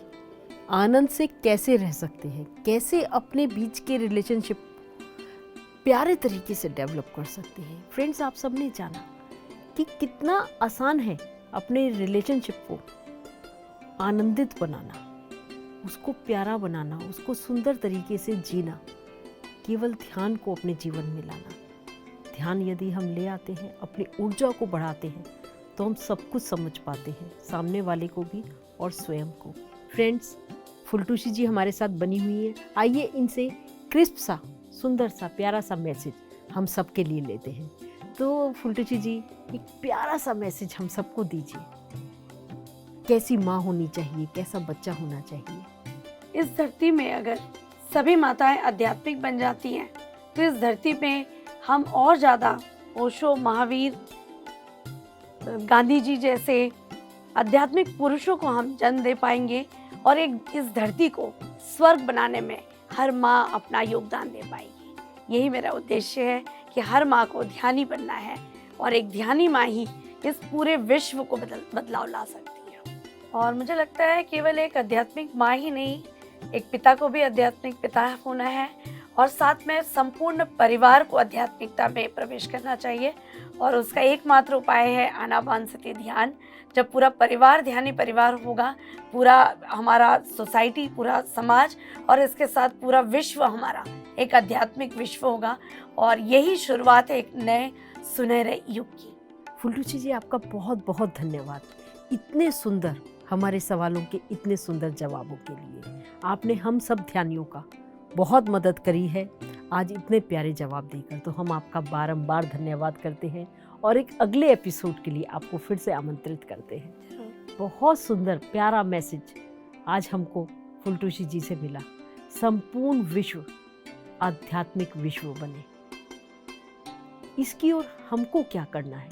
आनंद से कैसे रह सकते हैं, कैसे अपने बीच के रिलेशनशिप प्यारे तरीके से डेवलप कर सकते हैं। फ्रेंड्स, आप सबने जाना कि कितना आसान है अपने रिलेशनशिप को आनंदित बनाना, उसको प्यारा बनाना, उसको सुंदर तरीके से जीना, केवल ध्यान को अपने जीवन में लाना। ध्यान यदि हम ले आते हैं, अपनी ऊर्जा को बढ़ाते हैं, तो हम सब कुछ समझ पाते हैं, सामने वाले को भी और स्वयं को। फ्रेंड्स, फुलटोशी जी हमारे साथ बनी हुई है। आइए इनसे क्रिस्प सा, सुंदर सा, प्यारा सा मैसेज हम सबके लिए लेते हैं। तो फुलटोशी जी, एक प्यारा सा मैसेज हम सबको दीजिए। कैसी माँ होनी चाहिए, कैसा बच्चा होना चाहिए? इस धरती में अगर सभी माताएं आध्यात्मिक बन जाती हैं तो इस धरती पे हम और ज़्यादा ओशो, महावीर, गांधी जी जैसे आध्यात्मिक पुरुषों को हम जन्म दे पाएंगे और एक इस धरती को स्वर्ग बनाने में हर माँ अपना योगदान दे पाएगी। यही मेरा उद्देश्य है कि हर माँ को ध्यानी बनना है और एक ध्यानी माँ ही इस पूरे विश्व को बदलाव ला सकती है। और मुझे लगता है केवल एक आध्यात्मिक माँ ही नहीं, एक पिता को भी आध्यात्मिक पिता होना है और साथ में संपूर्ण परिवार को आध्यात्मिकता में प्रवेश करना चाहिए। और उसका एकमात्र उपाय है आनापानसति ध्यान। जब पूरा परिवार ध्यानी परिवार होगा, पूरा हमारा सोसाइटी, पूरा समाज और इसके साथ पूरा विश्व हमारा एक आध्यात्मिक विश्व होगा और यही शुरुआत है एक नए सुनहरे युग की। फुलटोशी जी, आपका बहुत बहुत धन्यवाद इतने सुंदर हमारे सवालों के इतने सुंदर जवाबों के लिए। आपने हम सब ध्यानियों का बहुत मदद करी है आज इतने प्यारे जवाब देकर। तो हम आपका बारंबार धन्यवाद करते हैं और एक अगले एपिसोड के लिए आपको फिर से आमंत्रित करते हैं। बहुत सुंदर प्यारा मैसेज आज हमको फुलटोशी जी से मिला। संपूर्ण विश्व आध्यात्मिक विश्व बने, इसकी ओर हमको क्या करना है?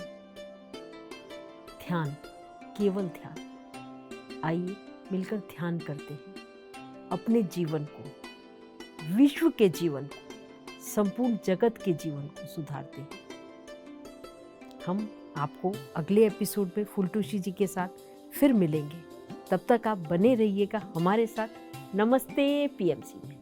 ध्यान, केवल ध्यान। आइए मिलकर ध्यान करते हैं, अपने जीवन को, विश्व के जीवन को, संपूर्ण जगत के जीवन को सुधारते हैं। हम आपको अगले एपिसोड में फुलटोशी जी के साथ फिर मिलेंगे। तब तक आप बने रहिएगा हमारे साथ। नमस्ते पीएमसी में।